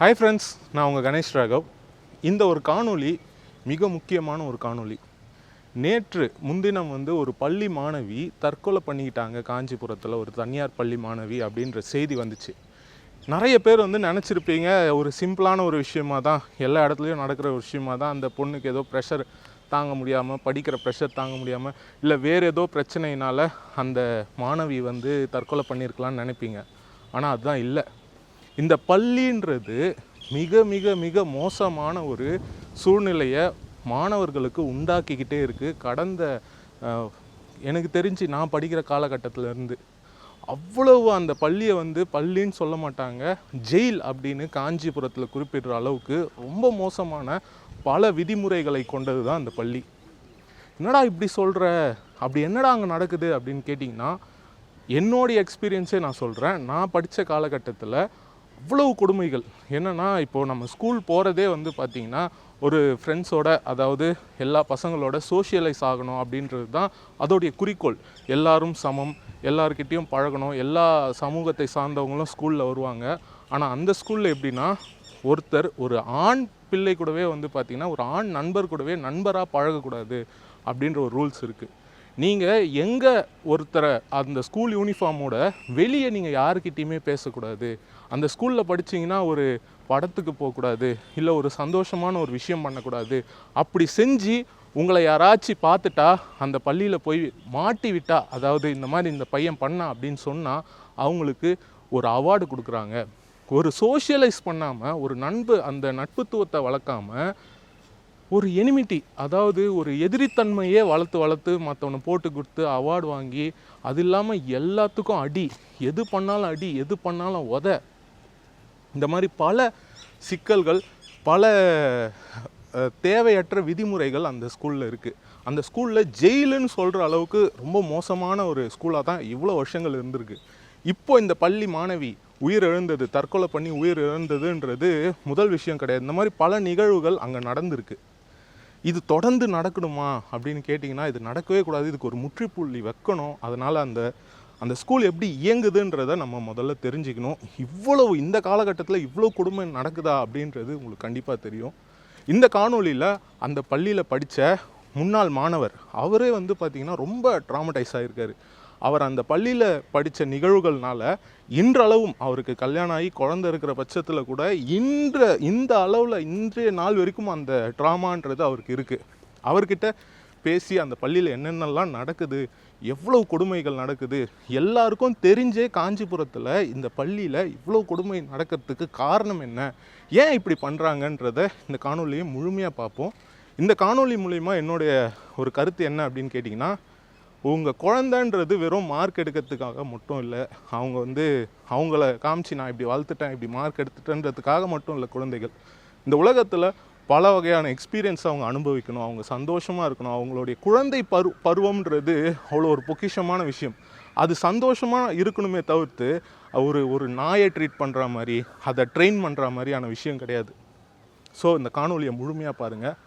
Hi friends, நான் உங்கள் கணேஷ் ராகவ். இந்த ஒரு காணொளி மிக முக்கியமான ஒரு காணொளி. நேற்று முன்தினம் ஒரு பள்ளி மாணவி தற்கொலை பண்ணிக்கிட்டாங்க காஞ்சிபுரத்தில், ஒரு தனியார் பள்ளி மாணவி அப்படின்ற செய்தி வந்துச்சு. நிறைய பேர் நினச்சிருப்பீங்க, ஒரு சிம்பிளான ஒரு விஷயமாக தான், எல்லா இடத்துலையும் நடக்கிற ஒரு விஷயமாக தான், அந்த பொண்ணுக்கு ஏதோ ப்ரெஷர் தாங்க முடியாமல், படிக்கிற ப்ரெஷர் தாங்க முடியாமல், இல்லை வேறு ஏதோ பிரச்சனையினால் அந்த மாணவி தற்கொலை பண்ணியிருக்கலான்னு நினைப்பீங்க. ஆனால் அதுதான் இல்லை. இந்த பள்ளின்றது மிக மிக மிக மோசமான ஒரு சூழ்நிலையை மாணவர்களுக்கு உண்டாக்கிக்கிட்டே இருக்குது. கடந்த எனக்கு தெரிஞ்சு நான் படிக்கிற காலகட்டத்திலேருந்து அவ்வளவு அந்த பள்ளியை பள்ளின்னு சொல்ல மாட்டாங்க, ஜெயில் அப்படின்னு காஞ்சிபுரத்தில் குறிப்பிடுற அளவுக்கு ரொம்ப மோசமான பல விதிமுறைகளை கொண்டது தான் அந்த பள்ளி. என்னடா இப்படி சொல்கிற, அப்படி என்னடா அங்கே நடக்குது அப்படின்னு கேட்டிங்கன்னா, என்னோடைய எக்ஸ்பீரியன்ஸே நான் சொல்கிறேன். நான் படித்த காலகட்டத்தில் அவ்வளவு கொடுமைகள். என்னென்னா, இப்போது நம்ம ஸ்கூல் போகிறதே பார்த்திங்கன்னா ஒரு ஃப்ரெண்ட்ஸோட, அதாவது எல்லா பசங்களோட சோஷியலைஸ் ஆகணும் அப்படின்றது தான் அதோடைய குறிக்கோள். எல்லாரும் சமம், எல்லாருக்கிட்டேயும் பழகணும், எல்லா சமூகத்தை சார்ந்தவங்களும் ஸ்கூலில் வருவாங்க. ஆனால் அந்த ஸ்கூலில் எப்படின்னா, ஒருத்தர் ஒரு ஆண் பிள்ளை கூடவே பார்த்திங்கன்னா ஒரு ஆண் நண்பர் கூடவே நண்பராக பழகக்கூடாது அப்படின்ற ஒரு ரூல்ஸ் இருக்குது. நீங்கள் எங்கே ஒருத்தரை அந்த ஸ்கூல் யூனிஃபார்மோட வெளியே நீங்கள் யாருக்கிட்டேயுமே பேசக்கூடாது. அந்த ஸ்கூலில் படிச்சிங்கன்னா ஒரு படத்துக்கு போகக்கூடாது, இல்லை ஒரு சந்தோஷமான ஒரு விஷயம் பண்ணக்கூடாது. அப்படி செஞ்சு உங்களை யாராச்சும் பார்த்துட்டா, அந்த பள்ளியில் போய் மாட்டி விட்டா, அதாவது இந்த மாதிரி இந்த பையன் பண்ணா அப்படின்னு சொன்னால் அவங்களுக்கு ஒரு அவார்டு கொடுக்குறாங்க. ஒரு சோஷியலைஸ் பண்ணாமல், ஒரு அந்த நட்புத்துவத்தை வளர்க்காமல், ஒரு எனிமிட்டி, அதாவது ஒரு எதிரித்தன்மையே வளர்த்து மற்றவனை போட்டு கொடுத்து அவார்டு வாங்கி, அது இல்லாமல் எல்லாத்துக்கும் அடி, எது பண்ணாலும் அடி, எது பண்ணாலும் இந்த மாதிரி பல சிக்கல்கள், பல தேவையற்ற விதிமுறைகள் அந்த ஸ்கூலில் இருக்குது. அந்த ஸ்கூலில் ஜெயிலுன்னு சொல்கிற அளவுக்கு ரொம்ப மோசமான ஒரு ஸ்கூலாக தான் இவ்வளோ வருஷங்கள் இருந்திருக்கு. இப்போ இந்த பள்ளி மாணவி உயிர் இழந்தது, தற்கொலை பண்ணி உயிர் இழந்ததுன்றது முதல் விஷயம் கிடையாது. இந்த மாதிரி பல நிகழ்வுகள் அங்கே நடந்திருக்கு. இது தொடர்ந்து நடக்கணுமா அப்படின்னு கேட்டிங்கன்னா, இது நடக்கவே கூடாது. இதுக்கு ஒரு முற்றுப்புள்ளி வைக்கணும். அதனால் அந்த ஸ்கூல் எப்படி இயங்குதுன்றதை நம்ம முதல்ல தெரிஞ்சுக்கணும். இவ்வளவு இந்த காலகட்டத்தில் இவ்வளோ கொடுமை நடக்குதா அப்படின்றது உங்களுக்கு கண்டிப்பாக தெரியும். இந்த காணொலியில் அந்த பள்ளியில் படித்த முன்னாள் மாணவர், அவரே பார்த்திங்கன்னா ரொம்ப ட்ராமடைஸ் ஆகியிருக்காரு. அவர் அந்த பள்ளியில் படித்த நிகழ்வுகள்னால இன்றளவும், அவருக்கு கல்யாணம் ஆகி குழந்தை இருக்கிற பட்சத்தில் கூட இந்த அளவில் இன்றைய நாள் வரைக்கும் அந்த ட்ராமான்றது அவருக்கு இருக்குது. அவர்கிட்ட பேசி அந்த பள்ளியில் என்னென்னலாம் நடக்குது, எவ்வளவு கொடுமைகள் நடக்குது, எல்லாருக்கும் தெரிஞ்சே காஞ்சிபுரத்தில் இந்த பள்ளியில் இவ்வளோ கொடுமை நடக்கிறதுக்கு காரணம் என்ன, ஏன் இப்படி பண்ணுறாங்கன்றத இந்த காணொலியை முழுமையாக பார்ப்போம். இந்த காணொலி மூலிமா என்னுடைய ஒரு கருத்து என்ன அப்படின்னு கேட்டிங்கன்னா, உங்கள் குழந்தைன்றது வெறும் மார்க் எடுக்கிறதுக்காக மட்டும் இல்லை. அவங்க அவங்கள காமிச்சு நான் இப்படி வளர்த்துட்டேன், இப்படி மார்க் எடுத்துட்டேன்றதுக்காக மட்டும் இல்லை. குழந்தைகள் இந்த உலகத்தில் பல வகையான எக்ஸ்பீரியன்ஸ் அவங்க அனுபவிக்கணும், அவங்க சந்தோஷமாக இருக்கணும். அவங்களுடைய குழந்தை பருவம்ன்றது அவ்வளோ ஒரு பொக்கிஷமான விஷயம். அது சந்தோஷமாக இருக்கணுமே தவிர்த்து ஒரு நாயை ட்ரீட் பண்ணுற மாதிரி, அதை ட்ரெயின் பண்ணுற மாதிரியான விஷயம் கிடையாது. ஸோ இந்த காணொலியை முழுமையாக பாருங்கள்.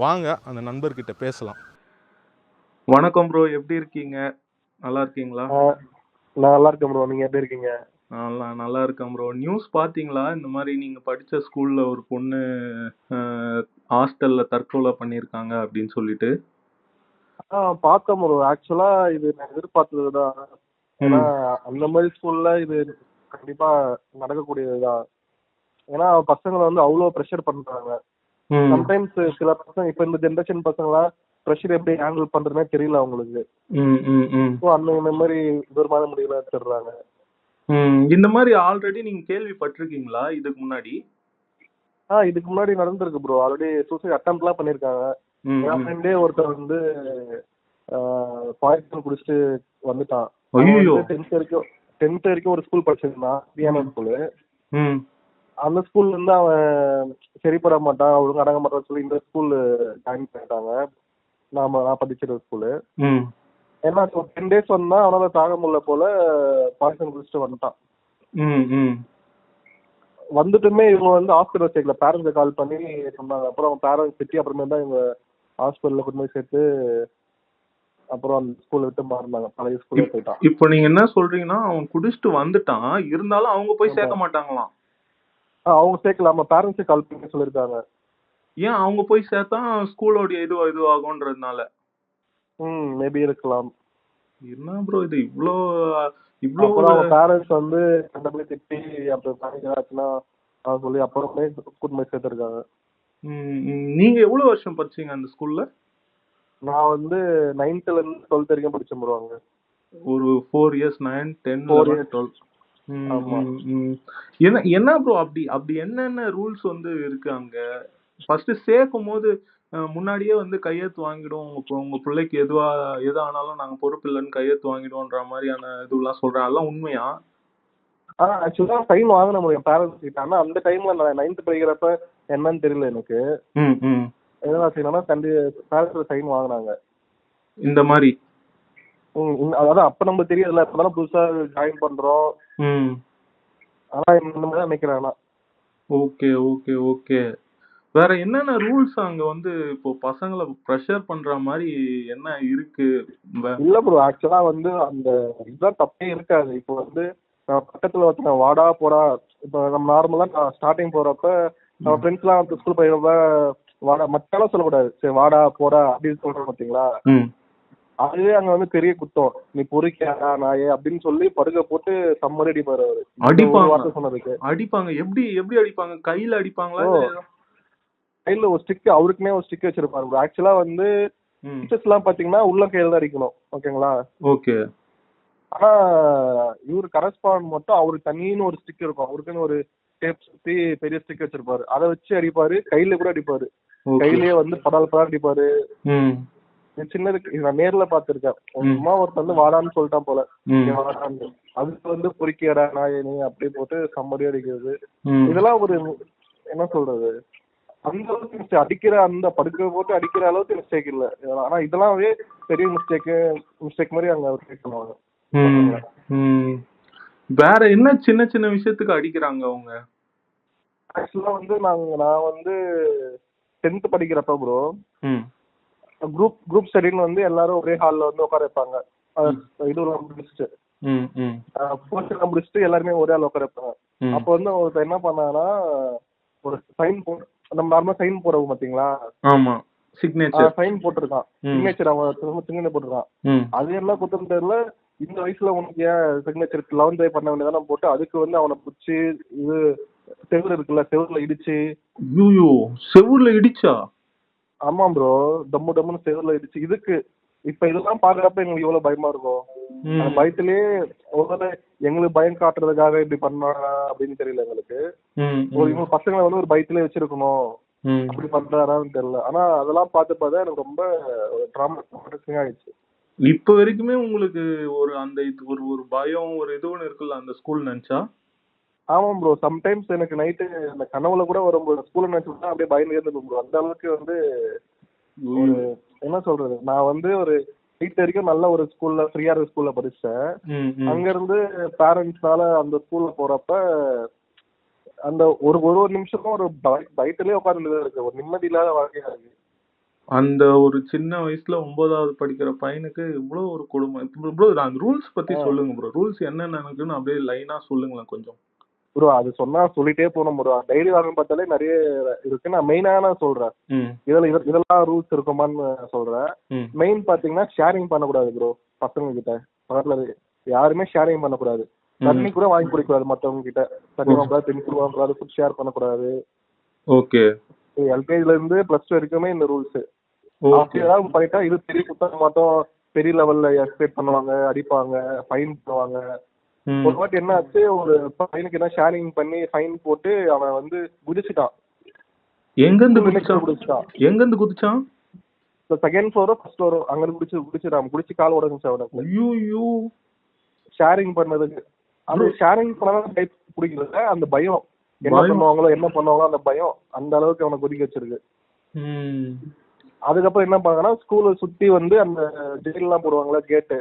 வாங்க அந்த நண்பர்கிட்ட பேசலாம். வணக்கம் ப்ரோ, எப்படி இருக்கீங்க? நல்லா இருக்கீங்களா? நான் நல்லா இருக்கேன் ப்ரோ, நீங்க எப்படி இருக்கீங்க? நல்லா இருக்கேன் ப்ரோ. நியூஸ் பாத்தீங்களா? இந்த மாதிரி நீங்க படிச்ச ஸ்கூல்ல ஒரு பொண்ணு ஹாஸ்டல்ல தற்கொலை பண்ணிருக்காங்க அப்படின்னு சொல்லிட்டு. பார்த்தேன் ப்ரோ. ஆக்சுவலா இது நான் எதிர்பார்த்ததுதான். ஏன்னா அந்த மாதிரி ஸ்கூல்ல இது கண்டிப்பா நடக்கக்கூடியதுதான். ஏன்னா பசங்களை அவ்வளவு ப்ரெஷர் பண்றாங்க. சம்டைம்ஸ் சில பசங்க, இப்ப இந்த ஜென்ரேஷன் பசங்களா ப்ரெஷர் எப்படி ஹேண்டில் பண்றதுனே தெரியல அவங்களுக்கு. அந்த மாதிரி விவரமான முடிவுல எடுத்துடுறாங்க. இந்த மாதிரி ஆல்ரெடி நீங்க கேள்விப்பட்டிருக்கீங்களா இதுக்கு முன்னாடி? இதுக்கு முன்னாடி நடந்திருக்கு ப்ரோ. ஆல்ரெடி சூசைட் அட்டெம்ப்ட்லாம் பண்ணிருக்காங்க. என் ஃப்ரெண்டே ஒருத்தர் பாய்சன் குடிச்சிட்டு வந்துட்டான். 10th வரைக்கும் ஒரு ஸ்கூல் படிச்சிருந்தான், பியானோ ஸ்கூலு. அந்த ஸ்கூல்ல இருந்து அவன் சரிப்பட மாட்டான், ஒழுங்கு அடங்க மாட்டான்னு சொல்லி இந்த ஸ்கூல் ஜாயின் பண்ணிட்டாங்க. நான் படிச்சிருந்த ஸ்கூலு. ஏன்னா 10 days வந்தா அவனால தாங்க முடியல போல, பாய்சன் குடிச்சிட்டு வந்துட்டான். வந்துட்டுமே இவங்க ஹாஸ்பிட்டல் சேர்க்கல, பேரண்ட்ஸை கால் பண்ணி சொன்னாங்க. அப்புறம் பேரண்ட்ஸ் திட்டி அப்புறமே தான் இவங்க ஹாஸ்பிட்டல்ல கொண்டு போய் சேர்த்து அப்புறம் அந்த ஸ்கூல்ல விட்டு மாறினாங்க, பழைய ஸ்கூல்ல போயிட்டான். இப்போ நீங்க என்ன சொல்றீங்கன்னா, அவன் குடிச்சிட்டு வந்துட்டான், இருந்தாலும் அவங்க போய் சேர்க்க மாட்டாங்களாம்? அவங்க சேர்க்கல, நம்ம பேரண்ட்ஸே கால் பண்ணி சொல்லியிருக்காங்க. ஏன் அவங்க போய் சேர்த்தா ஸ்கூலோடைய இது ஆகுன்றதுனால? மேபி இருக்கலாம். என்ன ப்ரோ இது இவ்ளோ இவ்ளோ அப்புறம் அவங்க பேரண்ட்ஸ் வந்து கண்டபடி திட்டி அப்படி பண்ணிக்கிறாச்சுன்னா சொல்லி அப்புறமே கூட்டு போய் சேர்த்துருக்காங்க. நீங்க எவ்வளவு வருஷம் படிச்சீங்க அந்த ஸ்கூல்ல? நான் வந்து 9th ல இருந்து 12th வரைக்கும் படிச்சேன் ப்ரோ அங்க. ஒரு 4 இயர்ஸ் 9 10 11 12. ஆமா. என்ன ப்ரோ அப்படி அப்படி என்னென்ன ரூல்ஸ் வந்து இருக்கு அங்க? ஃபர்ஸ்ட் சேர்க்கும் போது முன்னாடியே வந்து கையெழுத்து வாங்கிடுவோம், உங்க பிள்ளைக்கு எது ஆனாலும் நாங்க பொறுப்பு இல்லைன்னு கையெழுத்து வாங்கிடுவோன்ற மாதிரியான இதுலாம் சொல்றேன், அதெல்லாம் உண்மையா? ஆக்சுவலா சைன் வாங்கின முடியும் பேரண்ட்ஸ் கிட்ட. ஆனா அந்த டைம்ல நான் 9th படிக்கிறப்ப என்னன்னு தெரியல எனக்கு. எதனா செய்யணும்னா பேரண்ட்ஸ் சைன் வாங்கினாங்க இந்த மாதிரி. அதான் அப்ப நம்ம தெரியல, இப்பதானே புதுசா ஜாயின் பண்றோம். ஆனா இந்த மாதிரி தான் நினைக்கிறேன். Okay okay okay. வேற என்னென்ன ரூல்ஸ் அங்க வந்து இப்போ பசங்களை ப்ரெஷர் பண்ற மாதிரி என்ன இருக்கு? இல்ல ப்ரோ, ஆக்சுவலா வந்து அந்த இதுதான் தப்பே இருக்காது. இப்போ வந்து பக்கத்துல ஒருத்தன வாடா போடா, இப்போ நம்ம நார்மலா ஸ்டார்டிங் போறப்ப நம்ம ஃப்ரெண்ட்ஸ் எல்லாம் ஸ்கூல் போயிடுறப்ப வாடா மச்சாலாம் சொல்லக்கூடாது, சரி வாடா போடா அப்படின்னு சொல்றோம் பாத்தீங்களா? அதுவே அங்க வந்து பெரிய குத்தம். நீ பொறுக்கியாடா நாயே அப்படின்னு சொல்லி படுக்க போட்டு சம்மரி அடிப்பாரு அவரு. அடிப்பாங்க சொன்னதுக்கு. அடிப்பாங்க. எப்படி எப்படி அடிப்பாங்க? கையில அடிப்பாங்களா? கையில ஒரு ஸ்டிக், அவருக்குன்னே ஒரு ஸ்டிக் வச்சிருப்பாரு. ஆக்சுவலா வந்து டீச்சர்ஸ் எல்லாம் பாத்தீங்கன்னா உள்ள கையில தான் அடிக்கணும், ஓகேங்களா? ஓகே. ஆனா இவரு கரஸ்பாண்ட் மட்டும் அவருக்கு தனின்னு ஒரு ஸ்டிக் இருக்கும். அவருக்குன்னு ஒரு டேப் சுத்தி பெரிய ஸ்டிக் வச்சிருப்பாரு. அதை வச்சு அடிப்பாரு. கையில கூட அடிப்பாரு. கையிலேயே வந்து படால் அடிப்பாரு. சின்னதுக்கு நான் நேர்ல பாத்துருக்கேன். சும்மா ஒருத்தர் வந்து வாடான்னு சொல்லிட்டான் போல, வாடான்னு. அதுக்கு வந்து பொறுக்கியடா நாயனி அப்படி போட்டு சம்மடி அடிக்கிறது. இதெல்லாம் ஒரு என்ன சொல்றது, அந்த அளவுக்கு அடிக்கிற அந்த படுக்க போட்டு அடிக்கிற அளவுக்கு மிஸ்டேக் இல்ல. ஆனா இதெல்லாம் பெரிய மிஸ்டேக் மாதிரி அங்க பண்ணுவாங்க. வேற என்ன சின்ன சின்ன விஷயத்துக்கு அடிக்கிறாங்க அவங்க? ஆக்சுவலா வந்து நான் வந்து 10th படிக்கிறப்ப ப்ரோ, குரூப் ஸ்டடின்னு வந்து எல்லாரும் ஒரே ஹால்ல வந்து உட்கார வைப்பாங்க. இதுலாம் முடிச்சுட்டு போர்ஷன் முடிச்சுட்டு எல்லாருமே ஒரே ஆள் உட்கார வைப்பாங்க. அப்ப வந்து ஒருத்தர் என்ன பண்ணாங்கன்னா, ஒரு சைன் நம்ம நார்மலா சைன் போடுவோம் பாத்தீங்களா? ஆமா, சிக்னேச்சர் சைன் போட்டிருக்கான். சிக்னேச்சர் அவன் சிக்னேச்சர் போட்டிருக்கான். அது என்ன குத்தம் தெரியல. இந்த வயசுல உனக்கு ஏன் சிக்னேச்சர் 11th பண்ண வேண்டியதான போட்டு அதுக்கு வந்து அவனை பிடிச்சி இது செவுரு இருக்குல்ல, செவுருல இடிச்சு. ஐயோ, செவுருல இடிச்சா? ஆமா ப்ரோ, டம்மு டம்முன்னு செவுருல இடிச்சு. இதுக்கு இப்ப இதெல்லாம் பாக்குறப்ப எங்களுக்கு எவ்வளவு பயமா இருக்கும். அந்த பயத்திலேயே ஒருவேளை எங்களுக்கு பயம் காட்டுறதுக்காக இப்படி பண்ணாங்க அப்படின்னு தெரியல எங்களுக்கு. இவங்க பசங்களை வந்து ஒரு பயத்திலே வச்சிருக்கணும், அப்படி பண்றாரான்னு தெரியல. ஆனா அதெல்லாம் பார்த்து பார்த்தா எனக்கு ரொம்ப ட்ராமாட்டிக் ஆயிடுச்சு. இப்ப வரைக்குமே உங்களுக்கு ஒரு அந்த ஒரு ஒரு பயம் ஒரு இது ஒன்று இருக்குல்ல அந்த ஸ்கூல் நினைச்சா? ஆமா ப்ரோ, சம்டைம்ஸ் எனக்கு நைட்டு அந்த கனவுல கூட வரும்போது ஸ்கூல்ல நினைச்சுட்டா அப்படியே பயந்து இருந்துடும் ப்ரோ. அந்த அளவுக்கு வந்து ஒரு என்ன சொல்றது, நான் வந்து ஒரு 8th வரைக்கும் நல்ல ஒரு ஸ்கூல்ல ஃப்ரீயா இருக்க ஸ்கூல்ல படிச்சேன். அங்க இருந்து பேரண்ட்ஸ்னால அந்த ஸ்கூல்ல போறப்ப அந்த ஒரு ஒரு நிமிஷமும் ஒரு பயத்திலே உட்கார்ந்து இருக்கு, ஒரு நிம்மதி இல்லாத வாழ்க்கையா இருக்கு. அந்த ஒரு சின்ன வயசுல 9வது படிக்கிற பையனுக்கு இவ்வளவு ஒரு கொடுமை. ப்ரோ அந்த ரூல்ஸ் பத்தி சொல்லுங்க ப்ரோ. ரூல்ஸ் என்னென்னு அப்படியே லைனா சொல்லுங்களேன் கொஞ்சம். ப்ரோ அது சொன்னா சொல்லிட்டே போனோம் ப்ரோ. டைரி வாங்க பார்த்தாலே நிறைய இருக்கு. நான் மெயினா சொல்றேன், இதெல்லாம் ரூல்ஸ் இருக்குமான்னு சொல்றேன். மெயின் பாத்தீங்கன்னா ஷேரிங் பண்ணக்கூடாது ப்ரோ. பசங்க கிட்ட பக்கத்துல யாருமே ஷேரிங் பண்ணக்கூடாது. தண்ணி கூட வாங்கி குடிக்கூடாது மத்தவங்க கிட்ட. தண்ணி வாங்கக்கூடாது, பென்சில் வாங்கக்கூடாது, ஃபுட் ஷேர் பண்ணக்கூடாது. ஓகே. எல்கேஜில இருந்து +2 வரைக்குமே இந்த ரூல்ஸ். ஏதாவது பண்ணிட்டா இது பெரிய புத்தகம் மட்டும் பெரிய லெவல்ல எக்ஸ்பெக்ட் பண்ணுவாங்க, அடிப்பாங்க, ஃபைன் பண்ணுவாங்க. ஒரு வாட்டி என்ன ஆச்சு, ஒரு பையனுக்கு என்ன ஷேரிங் பண்ணி ஃபைன் போட்டு அவன் வந்து குதிச்சுட்டான். எங்க இருந்து குதிச்சான்? எங்க இருந்து குதிச்சான்? செகண்ட் ஃப்ளோரோ ஃபர்ஸ்ட் ஃப்ளோரோ அங்க இருந்து குடிச்சிட்டான். குடிச்சு கால் உடைஞ்சிச்சு அவனுக்கு. ஐயோ, ஷேரிங் பண்ணதுக்கு. அந்த ஷேரிங் பண்ணா டைப் பிடிக்கல, அந்த பயம் என்ன பண்ணுவாங்களோ அந்த பயம் அந்த அளவுக்கு அவனை குதிக்க வச்சிருக்கு. அதுக்கப்புறம் என்ன பண்ணாங்கன்னா ஸ்கூலை சுத்தி வந்து அந்த ஜெயிலாம் போடுவாங்களா கேட்டு,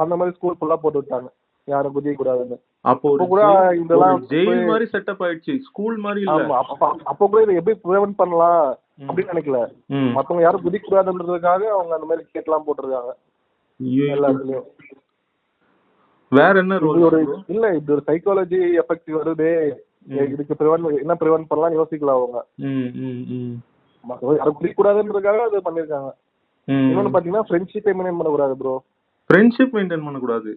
அந்த மாதிரி ஸ்கூல் ஃபுல்லா போட்டு விட்டாங்க, யாரும் குதிக்க கூடாதுன்னு. அப்போ கூட இதெல்லாம் ஜெயில் மாதிரி செட்டப் ஆயிடுச்சு, ஸ்கூல் மாதிரி இல்ல. அப்போ கூட இதை எப்படி ப்ரிவென்ட் பண்ணலாம் அப்படின்னு நினைக்கல. மத்தவங்க யாரும் குதிக்க கூடாதுன்றதுக்காக அவங்க அந்த மாதிரி கேட்லாம் போட்டிருக்காங்க எல்லாத்துலயும். வேற என்ன ரூல்? இல்ல இப்படி ஒரு சைக்காலஜி எஃபெக்ட் வருது, இதுக்கு என்ன ப்ரிவென்ட் பண்ணலாம் யோசிக்கலாம் அவங்க. அதை குடிக்கூடாதுன்றதுக்காக அது பண்ணிருக்காங்க. இன்னொன்னு பாத்தீங்கன்னா ஃப்ரெண்ட்ஷிப்பை மெயின்டைன் பண்ணக்கூடாது ப்ரோ. ஃப்ரெண்ட்ஷிப் மெயின்டைன் பண்ணக்கூடாது.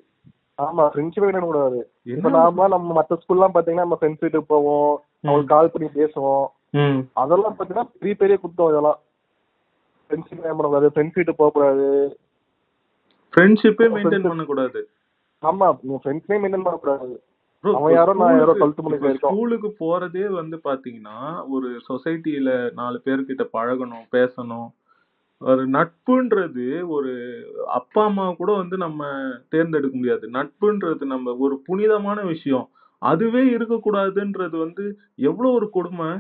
ஆமா, ஃப்ரெண்ட்ஷிப் மெயின்டைன் கூடாது. இப்ப நம்ம மத்த ஸ்கூல்லாம் பாத்தீங்கன்னா நம்ம ஃப்ரெண்ட்ஸ் வீட்டுக்கு போவோம், அவங்களுக்கு கால் பண்ணி பேசுவோம். அதெல்லாம் பாத்தீங்கன்னா பெரிய பெரிய குத்தம். இதெல்லாம் ஃப்ரெண்ட்ஷிப் மெயின்டைன் பண்ணக்கூடாது, ஃப்ரெண்ட்ஸ் வீட்டுக்கு போக கூடாது, ஃப்ரெண்ட்ஷிப்பே மெயின்டைன் பண்ணக்கூடாது. ஆமா, நீங்க ஃப்ரெண்ட்ஸே மெயின்டைன் பண்ணக்கூடாது. அவன் யாரோ நான் யாரோ 12th மணிக்கு இருக்கோம். ஸ்கூலுக்கு போறதே வந்து பாத்தீங்கன்னா ஒரு சொசைட்டில 4 பேர்கிட்ட பழகணும், பேசணும். ஒரு நட்புன்றது ஒரு அப்பா அம்மா கூட வந்து நம்ம தேர்ந்தெடுக்க முடியாது. நட்புன்றது நம்ம ஒரு புனிதமான விஷயம். அதுவே இருக்கக்கூடாதுன்றது வந்து எவ்வளவு ஒரு கொடுமை.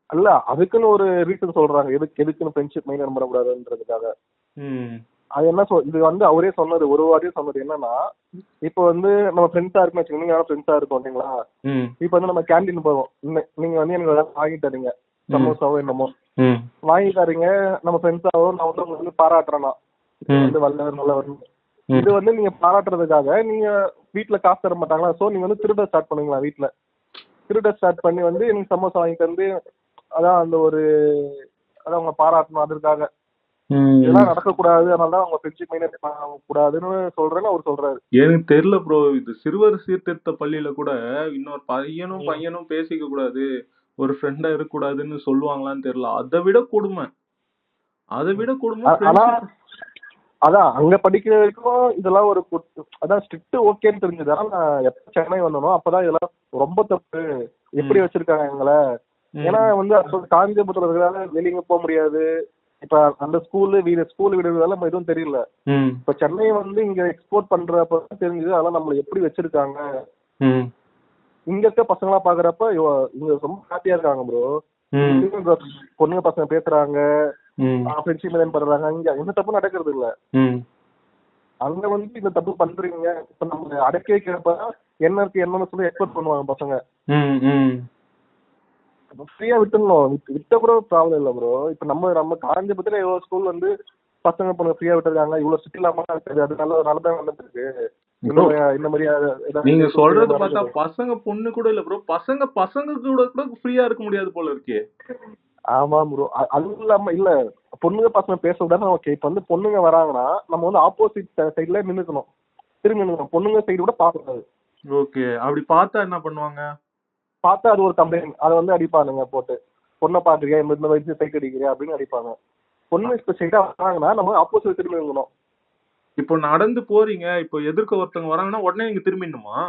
அல்ல, அதுக்குன்னு ஒரு ரீசன் சொல்றாங்க, எதுக்குன்னு ஃப்ரெண்ட்ஷிப் மெயின்டைன் பண்ணக்கூடாதுன்றதுக்காக. அது என்ன இது வந்து அவரே சொன்னது, ஒரு வாட்டியும் சொன்னது என்னன்னா, இப்போ வந்து நம்ம ஃப்ரெண்ட்ஸா இருக்குன்னு வச்சுக்கோங்க, நீங்க ஃப்ரெண்ட்ஸா இருக்கோம் இல்லைங்களா? இப்போ வந்து நம்ம கேண்டீன் போவோம், நீங்க வந்து எனக்கு ஏதாவது வாங்கி தரீங்க, சமோசாவோ என்னமோ வாங்கி தரீங்க, நம்ம ஃப்ரெண்ட்ஸாவோ நான் வந்து உங்களுக்கு வந்து பாராட்டுறேன்னா, வந்து வல்லவர் நல்லவர். இது வந்து நீங்க பாராட்டுறதுக்காக நீங்க வீட்டுல காசு தர மாட்டாங்களா? சோ நீங்க வந்து திருட ஸ்டார்ட் பண்ணுவீங்களா? வீட்டுல திருட ஸ்டார்ட் பண்ணி வந்து எனக்கு சமோசா வாங்கி தந்து, அதான் அந்த ஒரு அதான் அவங்க பாராட்டணும், அதற்காக இதெல்லாம் நடக்கக்கூடாது. அதனால அவங்க ஃப்ரெண்ட்ஷிப் மெயின்டைன் பண்ண கூடாதுன்னு சொல்றேன்னு அவர் சொல்றாரு. எனக்கு தெரியல ப்ரோ, இது சிறுவர் சீர்திருத்த பள்ளியில கூட இன்னொரு பையனும் பேசிக்க கூடாது, ஒரு ஃப்ரெண்டா இருக்க கூடாதுன்னு சொல்லுவாங்களான்னு தெரியல. அதை விட கொடுமை. ஆனா அதான் அங்க படிக்கிற வரைக்கும் இதெல்லாம் ஒரு அதான் ஸ்ட்ரிக்ட் ஓகேன்னு தெரிஞ்சது. ஆனா நான் எப்ப சென்னை வந்தனோ அப்பதான் இதெல்லாம் ரொம்ப தப்பு, எப்படி வச்சிருக்காங்க எங்களை. ஏன்னா வந்து அப்ப காஞ்சிபுரத்துல இருக்கிறதால வெளியே போக முடியாது. இப்ப அந்த ஸ்கூல் விடுறதால நம்ம எதுவும் தெரியல. இப்ப சென்னை வந்து இங்க எக்ஸ்போர்ட் பண்றப்ப தெரிஞ்சது அதெல்லாம் நம்மள எப்படி வச்சிருக்காங்க. இங்க இருக்க பசங்களா பாக்குறப்ப இங்க ரொம்ப ஹாப்பியா இருக்காங்க ப்ரோ. பொண்ணுங்க பசங்க பேசுறாங்க, ஃப்ரெண்ட்ஷிப் மெயின்டைன் பண்றாங்க. இங்க எந்த தப்பும் நடக்கிறது இல்ல. அங்க வந்து இந்த தப்பு பண்றீங்க, இப்ப நம்ம அடக்கி வைக்கிறப்ப என்ன இருக்கு என்னன்னு சொல்லி எக்ஸ்போர்ட் பண்ணுவாங்க பசங்க. ஃப்ரீயா விட்டுணும், விட்ட கூட ப்ராப்ளம் இல்ல ப்ரோ. இப்ப நம்ம காஞ்சிபுரத்துல எவ்வளவு ஸ்கூல் வந்து பசங்க பொண்ணு ஃப்ரீயா விட்டுருக்காங்க, இவ்வளவு சுத்தி இல்லாம அது நல்லதான் நடந்துருக்கு. இந்த மாதிரி நீங்க சொல்றது பார்த்தா பசங்க பொண்ணு கூட இல்ல ப்ரோ, பசங்க கூட ஃப்ரீயா இருக்க முடியாது போல இருக்கே. ஆமா ப்ரோ, அதுவும் இல்லாம இல்ல பொண்ணுங்க பசங்க பேச விடாம ஓகே. இப்ப வந்து பொண்ணுங்க வராங்கன்னா நம்ம வந்து ஆப்போசிட் சைட்ல நின்னுக்கணும், திரும்பி நின்னுக்கணும். பொண்ணுங்க சைடு கூட பாக்கக்கூடாது. ஓகே, அப்படி பார்த்தா என்ன பண்ணுவாங்க? பார்த்தா அது ஒரு கம்ப்ளைண்ட், அதை வந்து அடிப்பானுங்க போட்டு, பொண்ணை பாக்குறியா இந்த வயசு சைட் அடிக்கிறியா அப்படின்னு அடிப்பாங்க. பொண்ணு இப்ப சைடா வராங்கன்னா நம்ம ஆப்போசிட் திரும்பி நின்னுக்கணும். இப்போ நடந்து போறீங்க, இப்போ எதிர்க்க ஒருத்தவங்க வராங்கன்னா உடனே நீங்க திரும்பிடணுமா?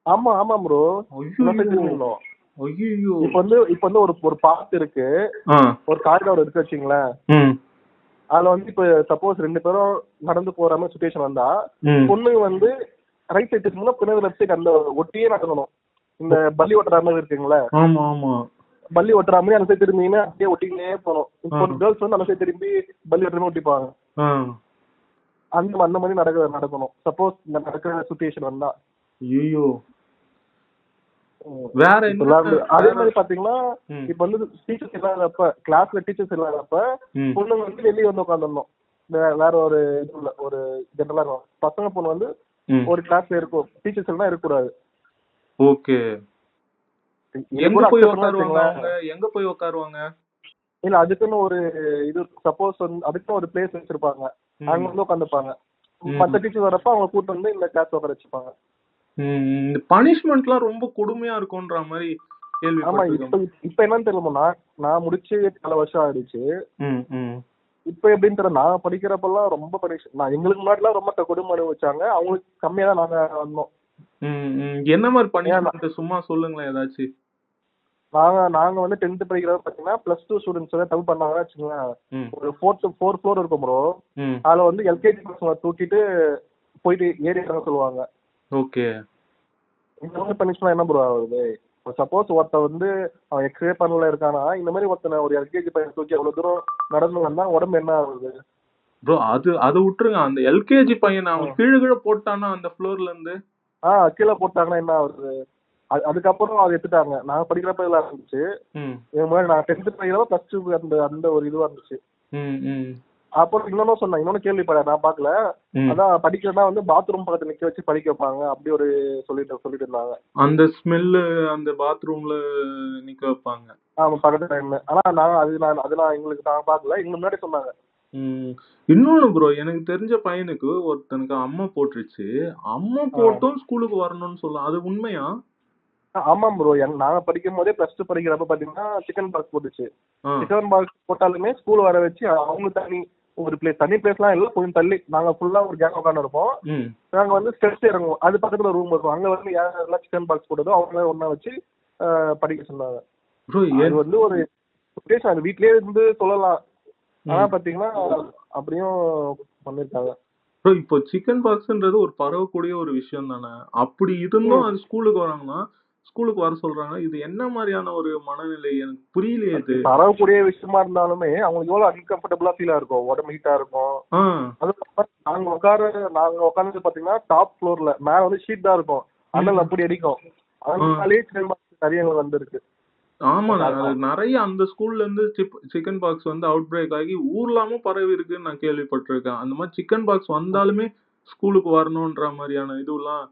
ஆமா ஆமா ப்ரோ, திரும்பிடணும். இப்ப வந்து ஒரு பாத் இருக்கு, ஒரு காரிடார் இருக்கு வச்சுங்களேன். அதுல வந்து இப்ப சப்போஸ் 2 பேரும் நடந்து போற மாதிரி சுச்சுவேஷன் வந்தா, பொண்ணுங்க வந்து ரைட் சைடு திரும்பினா பின்னாடி லெஃப்ட் சைடு அந்த ஒட்டியே நடக்கணும். இந்த பள்ளி ஓட்டுற மாதிரி இருக்குங்களா, பள்ளி ஓட்டுற மாதிரி அந்த சைடு திரும்பிங்கன்னா அப்படியே ஒட்டிக்கிட்டே போகணும். இப்போ கேர்ள்ஸ் வந்து அந்த சைடு திரும்பி பள்ளி ஓட்டுற ஒட்டிப்பாங்க. அந்த மாதிரி நடக்கணும் சப்போஸ் இந்த நடக்கிற சுச்சுவேஷன் வந்தா. ஐயோ, வேற அதே மாதிரி பாத்தீங்கன்னா இப்ப வந்து டீச்சர்ஸ் இல்லாதப்ப, கிளாஸ்ல டீச்சர்ஸ் இல்லாதப்ப பொண்ணுங்க வந்து வெளியே வந்து உட்காந்துடணும். வேற ஒரு இது ஒரு ஜெனரலா இருக்கும். பசங்க பொண்ணு வந்து ஒரு கிளாஸ்ல இருக்கும், டீச்சர்ஸ் எல்லாம் இருக்கக்கூடாது. ஓகே, எங்க போய் உட்காருவாங்க? இல்ல அதுக்குன்னு ஒரு இது சப்போஸ் வந்து அதுக்குன்னு ஒரு பிளேஸ் வச்சிருப்பாங்க, அங்க வந்து உட்காந்துப்பாங்க. மத்த டீச்சர் வரப்ப அவங்க கூட்டு வந்து இந்த கிளாஸ் உட்கார வச்சுப்பாங்க. இந்த பனிஷ்மெண்ட்லாம் ரொம்ப கொடுமையா இருக்கும்ன்ற மாதிரி கேள்விப்பட்டிருக்கேன். இப்ப என்னன்னு தெரியல, நான் முடிச்சு பல வருஷம் ஆயிடுச்சு. இப்ப எப்படின்னு தெரியல, நான் படிக்கிறப்பெல்லாம் ரொம்ப நான் எங்களுக்கு முன்னாடிலாம் ரொம்ப கொடுமை அனுபவிச்சாங்க, அவங்களுக்கு கம்மியா தான் நாங்க வந்தோம். என்ன மாதிரி பனிஷ்மெண்ட் சும்மா சொல்லுங்களேன் ஏதாச்சும். நாங்க வந்து 10th படிக்கிறத பாத்தீங்கன்னா +2 ஸ்டூடெண்ட்ஸ் தப்பு பண்ணாங்கன்னு வச்சுக்கோங்களேன், ஒரு 4 ஃப்ளோர் இருக்கும் ப்ரோ. அதுல வந்து எல்கேஜி பசங்க தூக்கிட்டு போயிட்டு ஏறிடுறாங்க சொல்லுவாங்க. ஓகே, இந்த மாதிரி பனிஷ்மெண்ட் என்ன ப்ரோ ஆகுது? சப்போஸ் ஒருத்த வந்து அவன் எக்ஸ்ரே பண்ணல இருக்கானா, இந்த மாதிரி ஒருத்தனை ஒரு எல்கேஜி பையன் தூக்கி அவ்வளவு தூரம் நடந்து வந்தா உடம்பு என்ன ஆகுது ப்ரோ? அதை விட்டுருங்க, அந்த எல்கேஜி பையன் அவன் கீழே போட்டானா அந்த ஃப்ளோர்ல இருந்து கீழே போட்டாங்கன்னா என்ன ஆகுது? அதுக்கப்புறம் அதை எடுத்துட்டாங்க. நாங்க படிக்கிறப்ப இதெல்லாம் இருந்துச்சு. நான் 10th படிக்கிறப்ப +2 அந்த ஒரு இதுவா இருந்துச்சு. அப்புறம் இன்னொன்னு கேள்விப்பட நான் பாக்கல. ம். அதான் படிக்கிறதா வந்து பாத்ரூம் பக்கத்துல நிக்க வச்சு படிக்க வைப்பாங்க. அப்படி ஒரு சொல்லிட்டு இருந்தாங்க. அந்த ஸ்மெல்லு அந்த பாத்ரூம்ல நிக்க வைப்பாங்க. ஆமா பக்கத்துல நின்னு. ஆனா நான் எங்களுக்கு நான் பாக்கல. எங்களுக்கு முன்னாடி சொன்னாங்க. ம். இன்னொன்னு ப்ரோ, எனக்கு தெரிஞ்ச பையனுக்கு ஒருத்தனுக்கு அம்மை போட்டுருச்சு. அம்மை ஆ. போட்டும் ஸ்கூலுக்கு வரணும்னு சொல்லலாம். அது உண்மையா? ஆமாம் ப்ரோ. நாங்க படிக்கும் போதே +2 படிக்கிறப்ப பாத்தீங்கன்னா சிக்கன் பாக்ஸ் போட்டுச்சு. ஆ. சிக்கன் பாக்ஸ் போட்டாலுமே ஸ்கூல் வர வச்சு அவங்க ஒரு தனி பிளேஸ்லாம் இல்ல, கொஞ்சம் தள்ளி நாங்க ஃபுல்லா ஒரு கேங் உட்காந்து இருப்போம். ம். நாங்க வந்து ஸ்டெப்ஸ் இறங்குவோம். அது பக்கத்துல ரூம் இருக்கும். அங்க வந்து யாரெல்லாம் சிக்கன் பாக்ஸ் போட்டதோ அவங்க ஒண்ணா வச்சு படிக்க சொன்னாங்க. ப்ரோ அது வந்து ஒரு சுச்சுவேஷன். அது வீட்லயே இருந்து சொல்லலாம். ஆனா பாத்தீங்கன்னா அப்படியும் பண்ணிருக்காங்க. ப்ரோ இப்போ சிக்கன் பாக்ஸ்ன்றது ஒரு பரவக்கூடிய ஒரு விஷயம் தானே. அப்படி இருந்தும் அது ஸ்கூலுக்கு வராங்கன்னா, ஸ்கூலுக்கு வர சொல்றாங்க. இது என்ன மாரியான ஒரு மனநிலை? எனக்கு புரியலையே இது. பரவக்கூடிய விஷயமா இருந்தாலுமே அவங்களுக்கு எவ்வளவு அன்கம்ஃபர்டபுளா ஃபீலா இருக்கும். உடம்பு ஹீட்டா இருக்கும். ஆ. அது நாங்க உட்கார்ந்து பாத்தீங்கன்னா டாப் ஃப்ளோர்ல மேல வந்து ஷீட் தான் இருக்கும். அனல் அப்படி அடிக்கும். அதனாலேயே சிக்கன் பாக்ஸ் நிறைய வந்திருக்கு. ஆமாங்க. அது நெறைய அந்த ஸ்கூல்ல இருந்து சிக்கன் பாக்ஸ் வந்து அவுட் பிரேக் ஆகி ஊர்லாமும் பரவி இருக்குன்னு நான் கேள்விப்பட்டிருக்கேன். அந்த மாரி சிக்கன் பாக்ஸ் வந்தாலுமே ஸ்கூலுக்கு வரணுன்ற மாரியான இதுவெல்லாம்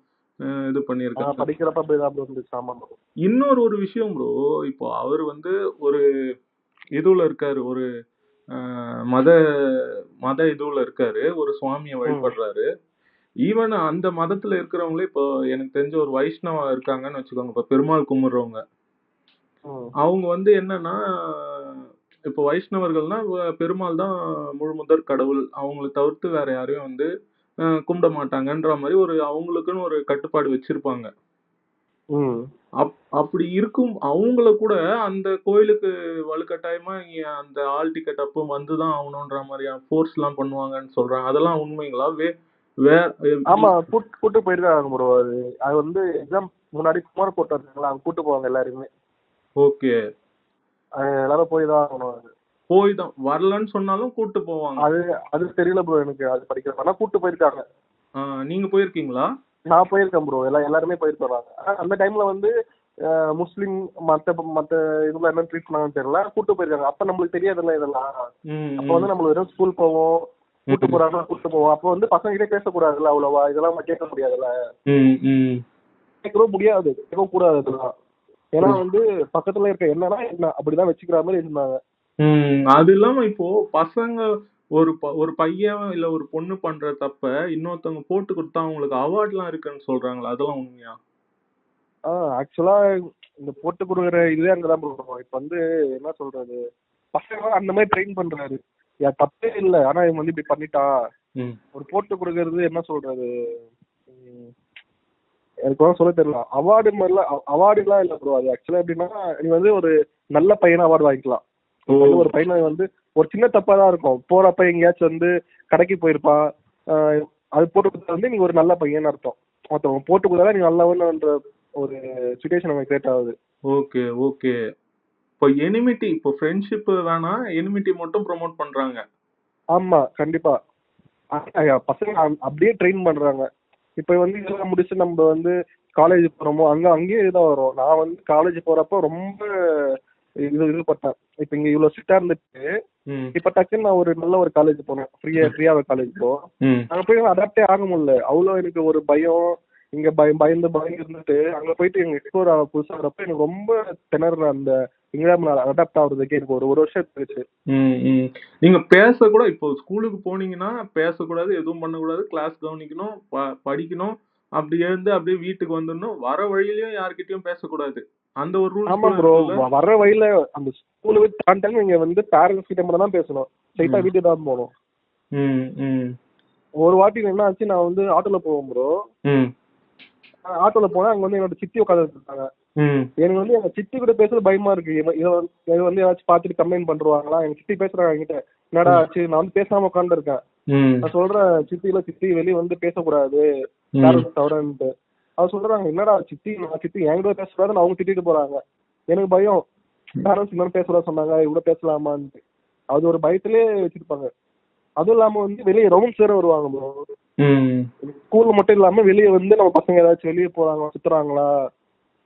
இது பண்ணியிருக்காங்க. படிக்கிறப்ப அப்படிதான் அப்படி இருந்துச்சு. ஆமா bro. இன்னொரு ஒரு விஷயம் ப்ரோ, இப்போ அவரு வந்து ஒரு இதுல இருக்காரு. ஒரு அ மத மத இதுவுல இருக்காரு. ஒரு சுவாமிய வழிபடுறாரு. ஈவன் அந்த மதத்துல இருக்கிறவங்களே இப்போ எனக்கு தெரிஞ்ச ஒரு வைஷ்ணவா இருக்காங்கன்னு வச்சுக்கோங்க. இப்போ பெருமாள் கும்பிடுறவங்க. ம். அவங்க வந்து என்னன்னா, இப்போ வைஷ்ணவர்கள்னா பெருமாள் தான் முழுமுதற் கடவுள். அவங்கள தவிர்த்து வேற யாரையும் வந்து கும்பிட மாட்டாங்கன்ற மாரி ஒரு அவங்களுக்குன்னு ஒரு கட்டுப்பாடு வச்சிருப்பாங்க. ம். அப்படி இருக்கும் அவங்கள கூட அந்த கோயிலுக்கு வலுக்கட்டாயமா இங்க அந்த ஹால் டிக்கெட் அப்போ வந்து தான் ஆகணுன்ற மாரியான ஃபோர்ஸ்லாம் பண்ணுவாங்கன்னு சொல்றாங்க. அதெல்லாம் உண்மைங்களா? வே ஆமா கூட்டு போயிருக்காங்க ப்ரோ. அது வந்து எக்ஸாம் முன்னாடி குமாரக்கோட்டை இருக்காங்களா, அங்க கூட்டு போவாங்க எல்லாருமே. ஓகே. எல்லாரும் போய் தான் ஆகணும். போய் தான் வரலன்னு சொன்னாலும் கூட்டு போவாங்க. அது அது தெரியல ப்ரோ எனக்கு. அது படிக்கிறப்ப ஆனா கூட்டு போயிருக்காங்க. நீங்க போயிருக்கீங்களா? நான் போயிருக்கேன் ப்ரோ. எல்லாருமே போயிட்டு வராங்க. ஆனா அந்த டைம்ல வந்து முஸ்லீம் மத்த இதுல என்ன ட்ரீட் பண்ணாங்கன்னு தெரியல. கூட்டு போயிருக்காங்க. அப்ப நம்மளுக்கு தெரியாதுல்ல இதெல்லாம். ம், அப்ப வந்து நம்ம வெறும் ஸ்கூல் போவோம், கூட்டு போறாங்கன்னா கூட்டு போவோம். அப்ப வந்து பசங்க கிட்டே பேசக்கூடாதுல்ல அவ்வளவா. இதெல்லாம் நம்ம கேட்க முடியாதுல்ல. ம், ம். கேட்கவும் முடியாது, கேட்கவும் கூடாது இதெல்லாம். ஏன்னா வந்து பக்கத்துல இருக்க என்னன்னா என்ன அப்படிதான் வச்சுக்கிற மாதிரி இருந்தாங்க. அது இல்லாம இப்போ பசங்க ஒரு பையன் இல்ல ஒரு பொண்ணு பண்ற தப்ப இன்னொருத்தவங்க போட்டு குடுத்தா அவங்களுக்கு அவார்ட்லாம் இருக்குன்னு சொல்றாங்களே, அதெல்லாம் உண்மையா? ஆக்சுவலா இந்த போட்டு கொடுக்குற இதுவே அங்கதான் ப்ரோ. இப்ப வந்து என்ன சொல்றது, பசங்க அந்த மாதிரி ட்ரெயின் பண்றாரு. தப்பே இல்லை. ஆனா இவன் வந்து இப்படி பண்ணிட்டா. ஒரு போட்டு கொடுக்கறது என்ன சொல்றது, எனக்கு சொல்ல தெரியல. அவார்டு மாதிரிலாம் அவார்டுலாம் இல்லை ப்ரோ. அது ஆக்சுவலா எப்படின்னா நீ வந்து ஒரு நல்ல பையனை அவார்டு வாங்கிக்கலாம். ஒரு பையனை வந்து ஒரு சின்ன தப்பா தான் இருக்கும். போறப்ப எங்கேயாச்சும் வந்து கடைக்கு போயிருப்பான். அது போட்டு கொடுத்தா வந்து நீங்க ஒரு நல்ல பையன் அர்த்தம். ஒருத்தவங்க போட்டு கொடுத்தா நீ நல்லவன்ற ஒரு சுச்சுவேஷன் நமக்கு கிரியேட் ஆகுது. Okay, okay. இப்போ எனிமிட்டி, இப்போ ஃப்ரெண்ட்ஷிப் வேணாம், எனிமிட்டி மட்டும் ப்ரோமோட் பண்றாங்க. ஆமா கண்டிப்பா. பசங்க அப்படியே ட்ரெயின் பண்றாங்க. இப்ப வந்து இதெல்லாம் முடிச்சு நம்ம வந்து காலேஜ் போறோமோ அங்கேயே இதுதான் வரும். நான் வந்து காலேஜ் போறப்ப ரொம்ப இது பட்டேன். இப்ப இங்க இவ்வளவு ஸ்ட்ரிக்டா இருந்துட்டு இப்ப டக்குன்னு நான் ஒரு நல்ல ஒரு காலேஜ் போனேன். ஃப்ரீயா காலேஜ் போ. அங்க போய் அடாப்டே ஆக முடியல. அவ்வளவு எனக்கு ஒரு பயம். இங்க பயந்து இருந்துட்டு அங்க போயிட்டு எங்க எக்ஸ்ப்ளோர் ஆக புதுசா வரப்ப எனக்கு ரொம்ப திணற. அந்த இங்கிலாந்து அடாப்ட் ஆகுறதுக்கு எனக்கு ஒரு வருஷம் எடுத்துச்சு. நீங்க பேசக்கூட இப்போ ஸ்கூலுக்கு போனீங்கன்னா பேசக்கூடாது, எதுவும் பண்ணக்கூடாது, கிளாஸ் கவனிக்கணும், படிக்கணும். அப்படி இருந்து அப்படியே வீட்டுக்கு வந்துடணும். வர வழியிலயும் யார்கிட்டயும் பேசக்கூடாது. அந்த ஒரு ரூல்ஸ் ஆமா ப்ரோ. வர வழியில அந்த ஸ்கூலுக்கு தாண்டி நீங்க வந்து பேரண்ட்ஸ் கிட்ட மட்டும் தான் பேசணும். ஸ்ட்ரைட்டா வீட்டுக்கு தான் போகணும். ஒரு வாட்டி என்ன ஆச்சு, நான் வந்து ஆட்டோல போவோம் ப்ரோ. ஆட்டோல போனா அங்க வந்து என்னோட சித்தி உட்காந்துட்டு இருக்காங்க. எனக்கு வந்து எங்க சித்தி கூட பேசுறது பயமா இருக்கு. இதை வந்து ஏதாச்சும் பார்த்துட்டு கம்ப்ளைண்ட் பண்றாங்களா. எங்க சித்தி பேசுறாங்க என்கிட்ட, என்னடா ஆச்சு, நான் வந்து பேசாம உட்காந்து இருக்கேன். நான் சொல்றேன் சித்தி வெளியே வந்து பேசக்கூடாது தவறன்ட்டு. அவங்க சொல்றாங்க என்னடா சித்தி என்கிட்ட பேசக்கூடாதுன்னு அவங்க திட்டிட்டு போறாங்க. எனக்கு பயம். பேரண்ட்ஸ் இன்னும் பேசக்கூடாது சொன்னாங்க, இவ்வளவு பேசலாமான்ட்டு. அது ஒரு பயத்திலே வச்சிருப்பாங்க. அதுவும் இல்லாம வந்து வெளியே ரவுண்ட்ஸ் வேற வருவாங்க ப்ரோ. ஸ்கூல்ல மட்டும் இல்லாம வெளியே வந்து நம்ம பசங்க ஏதாச்சும் வெளியே போறாங்க, சுத்துறாங்களா,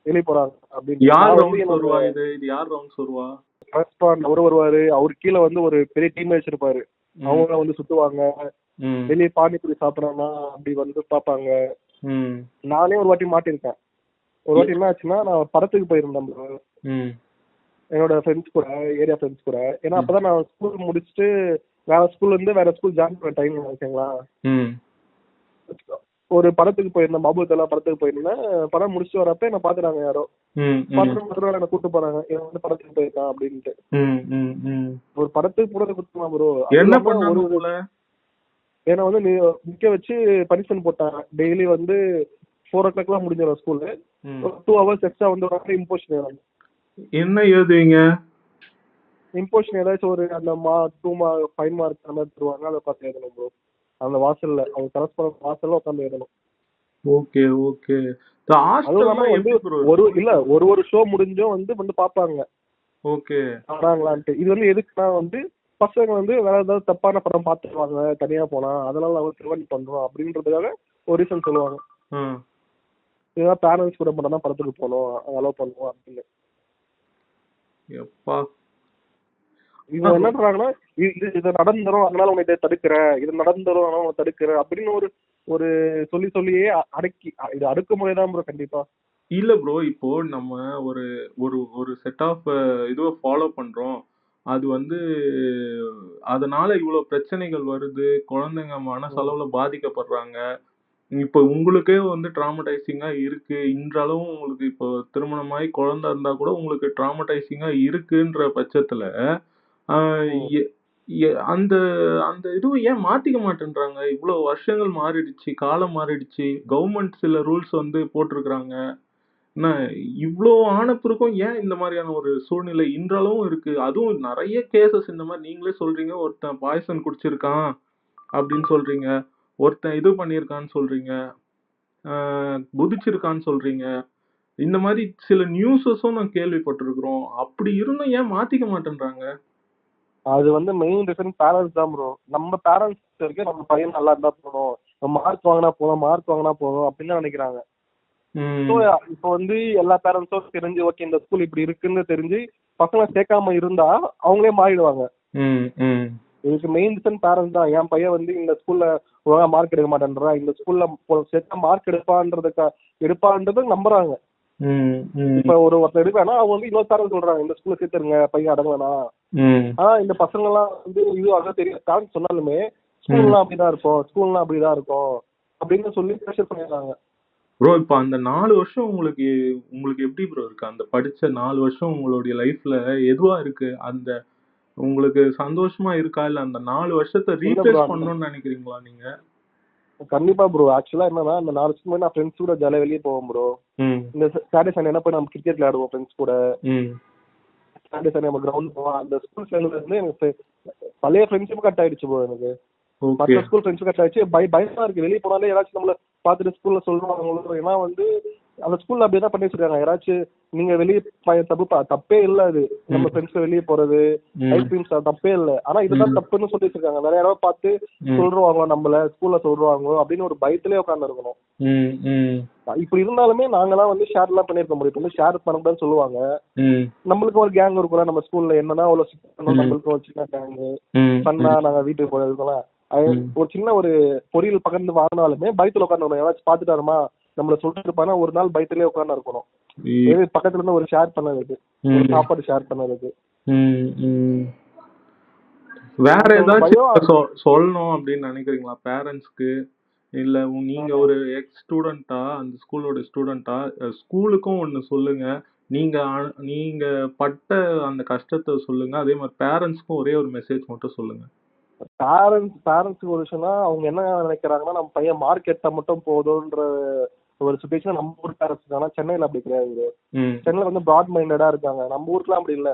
வெளியே போறாங்க அப்படின்னு. இது யார் ரவுண்ட்ஸ் வருவா? அவரு வருவாரு. அவரு கீழே வந்து ஒரு பெரிய டீம் வச்சிருப்பாரு. அவங்க வந்து சுத்துவாங்க. ம் வெளியே பானிபூரி சாப்பிடறோம்னா அப்படி வந்து பார்ப்பாங்க. ம் நானே ஒரு வாட்டி மாட்டிருக்கேன். ஒரு வாட்டி என்ன ஆச்சுன்னா, நான் படத்துக்கு போயிருந்தேன் bro. ம் என்னோட ஃப்ரெண்ட்ஸ் கூட, ஏரியா ஃப்ரெண்ட்ஸ் கூட. ஏன்னா அப்பதான் நான் ஸ்கூல் முடிச்சுட்டு வேற ஸ்கூல்ல இருந்து வேற ஸ்கூல் ஜாயின் பண்ண டைம் ஓகேங்களா. ம் ஒரு படத்துக்கு போயிருந்தேன், பாபுதலா படத்துக்கு போயிருந்தேன். படம் முடிச்சுட்டு வரப்ப என்ன பாத்துறாங்க யாரோ. ம் பார்த்துட்டு என்ன கூட்டு போறாங்க, இவன் வந்து படத்துக்கு போயிருக்கான் அப்படின்ட்டு. ம் ம் ம் ஒரு படத்துக்கு போனதை குடுத்துமா ப்ரோ. என்ன அது பண்ணாங்க ஒரு உங்களை? ஏன்னா வந்து நிக்க வச்சு பனிஷ்மெண்ட் போட்டாங்க. டெய்லி வந்து 4 o'clock முடிஞ்சிடும் ஸ்கூலு. ம். 2 hours எக்ஸ்ட்ரா வந்து ஒரு இம்போஷன் ஏதாவது என்ன எழுதுவீங்க? இம்போஷன் ஏதாச்சும் ஒரு அந்த 2 மார்க் 5 மார்க் அந்த மாதிரி தருவாங்க. அதை பார்த்து எழுதணும் ப்ரோ. அந்த வாசல்ல அவங்க கரஸ்பாண்ட் வாசல்ல உட்காந்து எழுதணும். Okay okay. அதுவும் இல்லாம ஹாஸ்டல்லாம் வந்து எப்படி ப்ரோ? ஒரு ஷோ முடிஞ்சும் வந்து பாப்பாங்க ஓகே. வராங்களான்ட்டு. இது வந்து எதுக்குன்னா வந்து பசங்க வந்து வேற ஏதாவது தப்பான படம் பார்த்துருவாங்க தனியா போனா, அதனால அவங்க ப்ரிவென்ட் பண்றோம் அப்படின்றதுக்காக ஒரு ரீசன் சொல்லுவாங்க. ம். இதுதான் பேரண்ட்ஸ் கூட மட்டும் தான் படத்துக்கு போகணும், அலோவ் பண்ணுவோம் அப்படின்னு. எப்பா. இவங்க என்ன பண்றாங்கன்னா, இது நடந்துரும் அதனால உன்னை இதை தடுக்கிறேன், இது நடந்துரும் அதனால உன்னை தடுக்கிறேன் அப்படின்னு ஒரு ஒரு சொல்லியே அடக்கி இது அடக்குமுறை தான் ப்ரோ கண்டிப்பா. இல்ல ப்ரோ, இப்போ நம்ம ஒரு ஒரு ஒரு செட் ஆஃப் இதுவை ஃபாலோ பண்றோம். அது வந்து அதனால இவ்வளவு பிரச்சனைகள் வருது. குழந்தைங்க மனசளவுல பாதிக்கப்படுறாங்க. இப்போ உங்களுக்கே வந்து ட்ராமடைசிங்கா இருக்கு. இன்றளவும் உங்களுக்கு இப்போ திருமணமாகி குழந்தை இருந்தா கூட உங்களுக்கு ட்ராமடைசிங்கா இருக்குன்ற பட்சத்துல எ எ அந்த அந்த இதுவை ஏன் மாத்திக்க மாட்டேன்றாங்க? இவ்வளவு வருஷங்கள் மாறிடுச்சு, காலம் மாறிடுச்சு. கவர்மெண்ட் சில ரூல்ஸ் வந்து போட்டிருக்கிறாங்க. என்ன இவ்ளோ ஆன பிறகும் ஏன் இந்த மாதிரியான ஒரு சூழ்நிலை இன்றளவும் இருக்கு? அதுவும் நெறைய கேஸஸ் இந்த மாரி நீங்களே சொல்றீங்க. ஒருத்தன் பாய்சன் குடிச்சிருக்கான் அப்படின்னு சொல்றீங்க. ஒருத்தன் இது பண்ணியிருக்கான்னு சொல்றீங்க. ஆ குதிச்சிருக்கான்னு சொல்றீங்க. இந்த மாரி சில நியூஸஸும் நான் கேள்விப்பட்டிருக்கிறோம். அப்படி இருந்தும் ஏன் மாத்திக்க மாட்டேன்றாங்க? அது வந்து மெயின் ரீசன் பேரண்ட்ஸ் தான் ப்ரோ. நம்ம பேரண்ட்ஸ் வரைக்கும் நம்ம பையன் நல்லா இருந்தா போதும், மார்க் வாங்கினா போதும் அப்படின்னு நினைக்கிறாங்க. ஸோ இப்போ வந்து எல்லா பேரண்ட்ஸும் தெரிஞ்சு ஓகே இந்த ஸ்கூல் இப்படி இருக்குன்னு தெரிஞ்சு பசங்களை சேர்க்காம இருந்தா அவங்களே மாறிடுவாங்க. இதுக்கு மெயின் ரீசன் பேரண்ட்ஸ் தான். என் பையன் வந்து இந்த ஸ்கூல்ல ஒழுங்கா மார்க் எடுக்க மாட்டேன்றா, இந்த ஸ்கூல்ல சேர்த்தா மார்க் எடுப்பான்றது நம்புறாங்க. இப்ப ஒருத்தர் எடுக்கானா அவங்க வந்து இன்னொரு பேரண்ட் சொல்றாங்க இந்த ஸ்கூல்ல சேர்த்துருங்க பையன் அடங்கலனா. ஆனா இந்த பசங்க எல்லாம் வந்து இது ஆக தெரியும் பேரண்ட் சொன்னாலுமே ஸ்கூல்லாம் அப்படிதான் இருக்கும் அப்படின்னு சொல்லி ப்ரெஷர் பண்ணிடுறாங்க. ப்ரோ இப்போ அந்த 4 வருஷம் உங்களுக்கு உங்களுக்கு எப்படி ப்ரோ இருக்கு? அந்த படிச்ச 4 வருஷம் உங்களுடைய லைஃப்ல எதுவா இருக்கு? அந்த உங்களுக்கு சந்தோஷமா இருக்கா? இல்ல அந்த 4 வருஷத்தை ரீப்ளேஸ் பண்ணணும்னு நினைக்கிறீங்களா நீங்க? கண்டிப்பா ப்ரோ. ஆக்சுவலா என்னன்னா இந்த 4 வருஷம் நான் ஃப்ரெண்ட்ஸ் கூட ஜாலியா வெளியே போவோம் ப்ரோ. இந்த சாட்டர்டே சண்டே என்ன போய் நம்ம கிரிக்கெட் விளையாடுவோம் ஃப்ரெண்ட்ஸ் கூட. சாட்டர்டே சண்டே நம்ம கிரவுண்ட் போவோம். அந்த ஸ்கூல் ஃப்ரெண்ட்ல இருந்து எனக்கு பழைய ஃப்ரெண்ட்ஷிப் கட் ஆயிடுச்சு ப்ரோ. எனக்கு மற்ற ஸ்கூல் ஃப்ரெண்ட்ஸ் கட் ஆயிடுச்சு. பயமா இருக்கு. வெளியே போனாலே யாராச்சும் நம்மள பார்த்துட்டு ஸ்கூல்ல சொல்லுவாங்க. ஏன்னா வந்து அந்த ஸ்கூல்ல அப்படியேதான் பண்ணி வச்சிருக்காங்க. யாராச்சும் நீங்க வெளியே தப்பே இல்ல. அது நம்ம ஃப்ரெண்ட்ஸ் வெளியே போறது ஐஸ்கிரீம் தப்பே இல்ல. ஆனா இதுதான் தப்புன்னு சொல்லி வச்சிருக்காங்க. நிறைய யாராவது பார்த்து சொல்றாங்க நம்மள ஸ்கூல்ல சொல்றாங்க அப்படின்னு ஒரு பயத்திலே உட்கார்ந்து இருக்கணும். இப்படி இருந்தாலுமே நாங்கெல்லாம் வந்து ஷேர் எல்லாம் பண்ணிருக்க முடியும். ஷேர் பண்ணக்கூடாதுன்னு சொல்லுவாங்க. நம்மளுக்கு ஒரு கேங் இருக்கும்ல நம்ம ஸ்கூல்ல. என்னன்னா அவ்வளவு நம்மளுக்கு ஒரு சின்ன கேங் பண்ணா நாங்க வீட்டுக்கு போயிருக்கோம்ல. ஒரு சின்ன ஒரு பொரியல் பக்கத்துல வாங்கினாலுமே பயத்துல உட்காந்து யாராச்சும் பாத்துட்டாருமா நம்மள சொல்லிட்டு இருப்பானா ஒரு நாள் பயத்திலே உட்கார்ந்து இருக்கணும். பக்கத்துல இருந்து ஒரு ஷேர் பண்ணதுக்கு, ஒரு சாப்பாடு ஷேர் பண்ணதுக்கு. வேற ஏதாச்சும் சொல்லணும் அப்படின்னு நினைக்கிறீங்களா பேரண்ட்ஸ்க்கு? இல்ல நீங்க ஒரு எக்ஸ் ஸ்டூடெண்டா அந்த ஸ்கூலோட ஸ்டூடெண்டா ஸ்கூலுக்கும் ஒண்ணு சொல்லுங்க. நீங்க நீங்க பட்ட அந்த கஷ்டத்தை சொல்லுங்க. அதே மாதிரி பேரண்ட்ஸ்க்கும் ஒரே ஒரு மெசேஜ் மட்டும் சொல்லுங்க. பேரண்ட்ஸ்க்கு ஒரு விஷயம்னா அவங்க என்ன நினைக்கிறாங்கன்னா நம்ம பையன் மார்க் எடுத்தா மட்டும் போதும்ன்ற ஒரு சுச்சுவேஷன் நம்ம ஊர் பேரண்ட்ஸ் இருக்காங்க. சென்னையில அப்படி கிடையாது. சென்னையில வந்து ப்ராட் மைண்டடா இருக்காங்க. நம்ம ஊருக்குலாம் அப்படி இல்ல.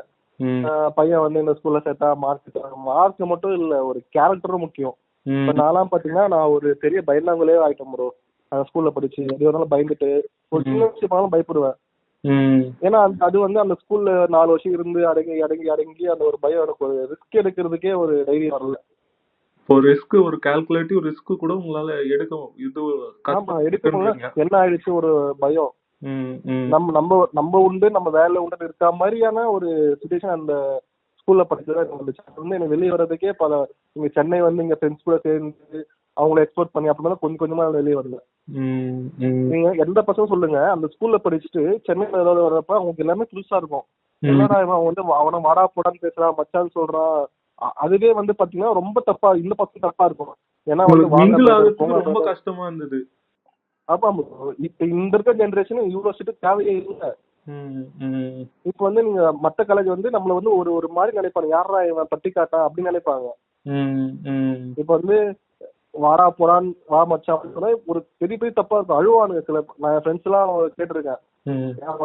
பையன் வந்து இந்த ஸ்கூல்ல சேர்த்தா மார்க் மட்டும் இல்ல, ஒரு கேரக்டரும் முக்கியம். இப்ப நான்லாம் பாத்தீங்கன்னா நான் ஒரு பெரிய பயந்தாங்களே ஆயிட்டேன் ப்ரோ. அந்த ஸ்கூல்ல படிச்சு எது வேணாலும் பயந்துட்டு ஒரு சின்ன விஷயமாலும் பயப்படுவேன். ஏன்னா அது வந்து அந்த ஸ்கூல்ல 4 வருஷம் இருந்து அடங்கி அந்த ஒரு பயம் எனக்கு ஒரு ரிஸ்க் எடுக்கிறதுக்கே ஒரு தைரியம் வரல. ஒரு ரிஸ்க், ஒரு கால்குலேட்டிவ் ரிஸ்க் கூட உங்களால எடுக்க என்ன ஆயிடுச்சு ஒரு பயம். நம்ம உண்டு நம்ம வேலை உண்டு இருக்க மாதிரியான ஒரு சுச்சுவேஷன் அந்த ஸ்கூல்ல படிச்சதா இருந்துச்சு. அது வந்து எனக்கு வெளியே வர்றதுக்கே இங்க சென்னை வந்து இங்க ஃப்ரெண்ட்ஸ் கூட சேர்ந்து அவங்கள எக்ஸ்போர்ட் பண்ணி அப்புறமா கொஞ்சம் கொஞ்சமா வெளியே வருது. நீங்க எந்த பசங்க சொல்லுங்க அந்த ஸ்கூல்ல படிச்சுட்டு சென்னையில ஏதாவது வர்றப்ப அவங்களுக்கு எல்லாமே புதுசா இருக்கும். என்னடா இவன் வந்து அவனை வாடா போடான்னு பேசுறான், மச்சான்னு சொல்றான். அதுவே வந்து பாத்தீங்கன்னா ரொம்ப தப்பா, இந்த பக்கம் தப்பா இருக்கும். ஏன்னா வந்து ரொம்ப கஷ்டமா இருந்தது. ஆமா, இப்ப இந்த இருக்க ஜெனரேஷன் யூனிவர்சிட்டி தேவையே இல்லை. இப்ப வந்து நீங்க மத்த காலேஜ் வந்து நம்மள வந்து ஒரு ஒரு மாதிரி நினைப்பாங்க, யாரா இவன் பட்டிக்காட்டா அப்படின்னு நினைப்பாங்க. இப்ப வந்து வாடா போடான்னு வா மச்சான் ஒரு பெரிய பெரிய தப்பா இருக்கும். அழுவானுங்க சில. நான் என் ஃப்ரெண்ட்ஸ் எல்லாம் கேட்டிருக்கேன்,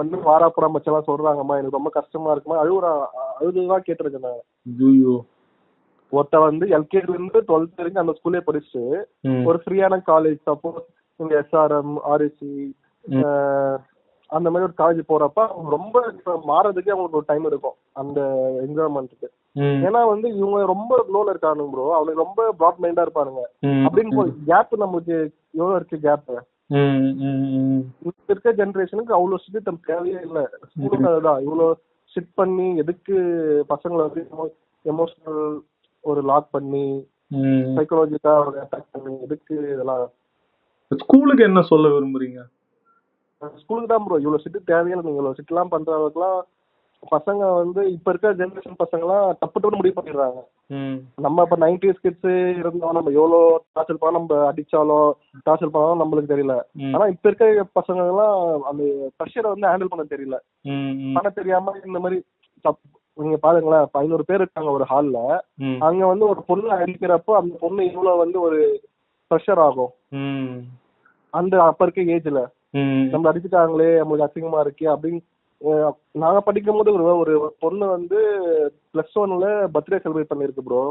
வந்து வாடா போடா மச்சான் சொல்றாங்கம்மா எனக்கு ரொம்ப கஷ்டமா இருக்குமா அழுகுறான், அழுதுதான் கேட்டிருக்கேன் நான். ஒருத்த வந்து எல்கேஜில இருந்து 12th வரைக்கும் அந்த ஸ்கூல்லே படிச்சுட்டு ஒரு ஃப்ரீயான காலேஜ், சப்போஸ் இந்த எஸ்ஆர்எம், ஆர்எஸ்சி அந்த மாதிரி ஒரு காலேஜ் போறப்ப அவங்க ரொம்ப மாறதுக்கு அவங்களுக்கு ஒரு டைம் இருக்கும் அந்த என்ஜாய்மெண்ட்டுக்கு. ஏன்னா வந்து இவங்க ரொம்ப லோல இருக்கானுங்க ப்ரோ, அவனுக்கு ரொம்ப ப்ராட் மைண்டா இருப்பானுங்க. அப்படின்னு கேப் நம்மளுக்கு எவ்வளவு இருக்கு கேப். இருக்க ஜெனரேஷனுக்கு அவ்வளவு ஸ்ட்ரிக்ட் தேவையே இல்லை. ஸ்கூலுக்கு அதுதான் இவ்வளவு ஸ்ட்ரிக்ட் பண்ணி எதுக்கு பசங்களை வந்து எமோஷனல் ஒரு லாக் பண்ணி சைக்காலஜிக்கா ஒரு அட்டாக் பண்ணி எதுக்கு இதெல்லாம். ஸ்கூலுக்கு என்ன சொல்ல விரும்புறீங்க? ஸ்கூலுக்கு தான் ப்ரோ இவ்வளவு ஸ்ட்ரிக்ட் தேவையில்லை. நீங்க இவ்வளவு ஸ்ட்ரிக்ட் எல்லாம் பண்றவங்களுக்குலாம் பசங்க வந்து இப்ப இருக்க ஜெனரேஷன் பசங்க எல்லாம் தப்பு தப்பு முடிவு பண்ணிடுறாங்க. நம்ம இப்ப 90s கிட்ஸ் இருந்தோம், நம்ம எவ்வளவு டார்ச்சர் பண்ணா நம்ம அடிச்சாலும் டார்ச்சர் பண்ணாலும் நம்மளுக்கு தெரியல. ஆனா இப்ப இருக்க பசங்க எல்லாம் அந்த ப்ரெஷரை வந்து ஹேண்டில் பண்ண தெரியல. பண்ண தெரியாம இந்த மாதிரி நீங்க பாருங்களேன், 500 பேர் இருக்காங்க ஒரு ஹால்ல, அங்க வந்து ஒரு பொண்ணு அடிக்கிறப்போ அந்த பொண்ணு இவ்வளவு வந்து ஒரு ப்ரெஷர் ஆகும். அந்த அப்ப இருக்க ஏஜ்ல நம்ம அடிச்சுட்டாங்களே நம்மளுக்கு அசிங்கமா இருக்கு அப்படின்னு. நாங்க படிக்கும் போது ஒரு பொண்ணு வந்து +1ல பர்த்டே செலிப்ரேட் பண்ணிருக்கு ப்ரோ.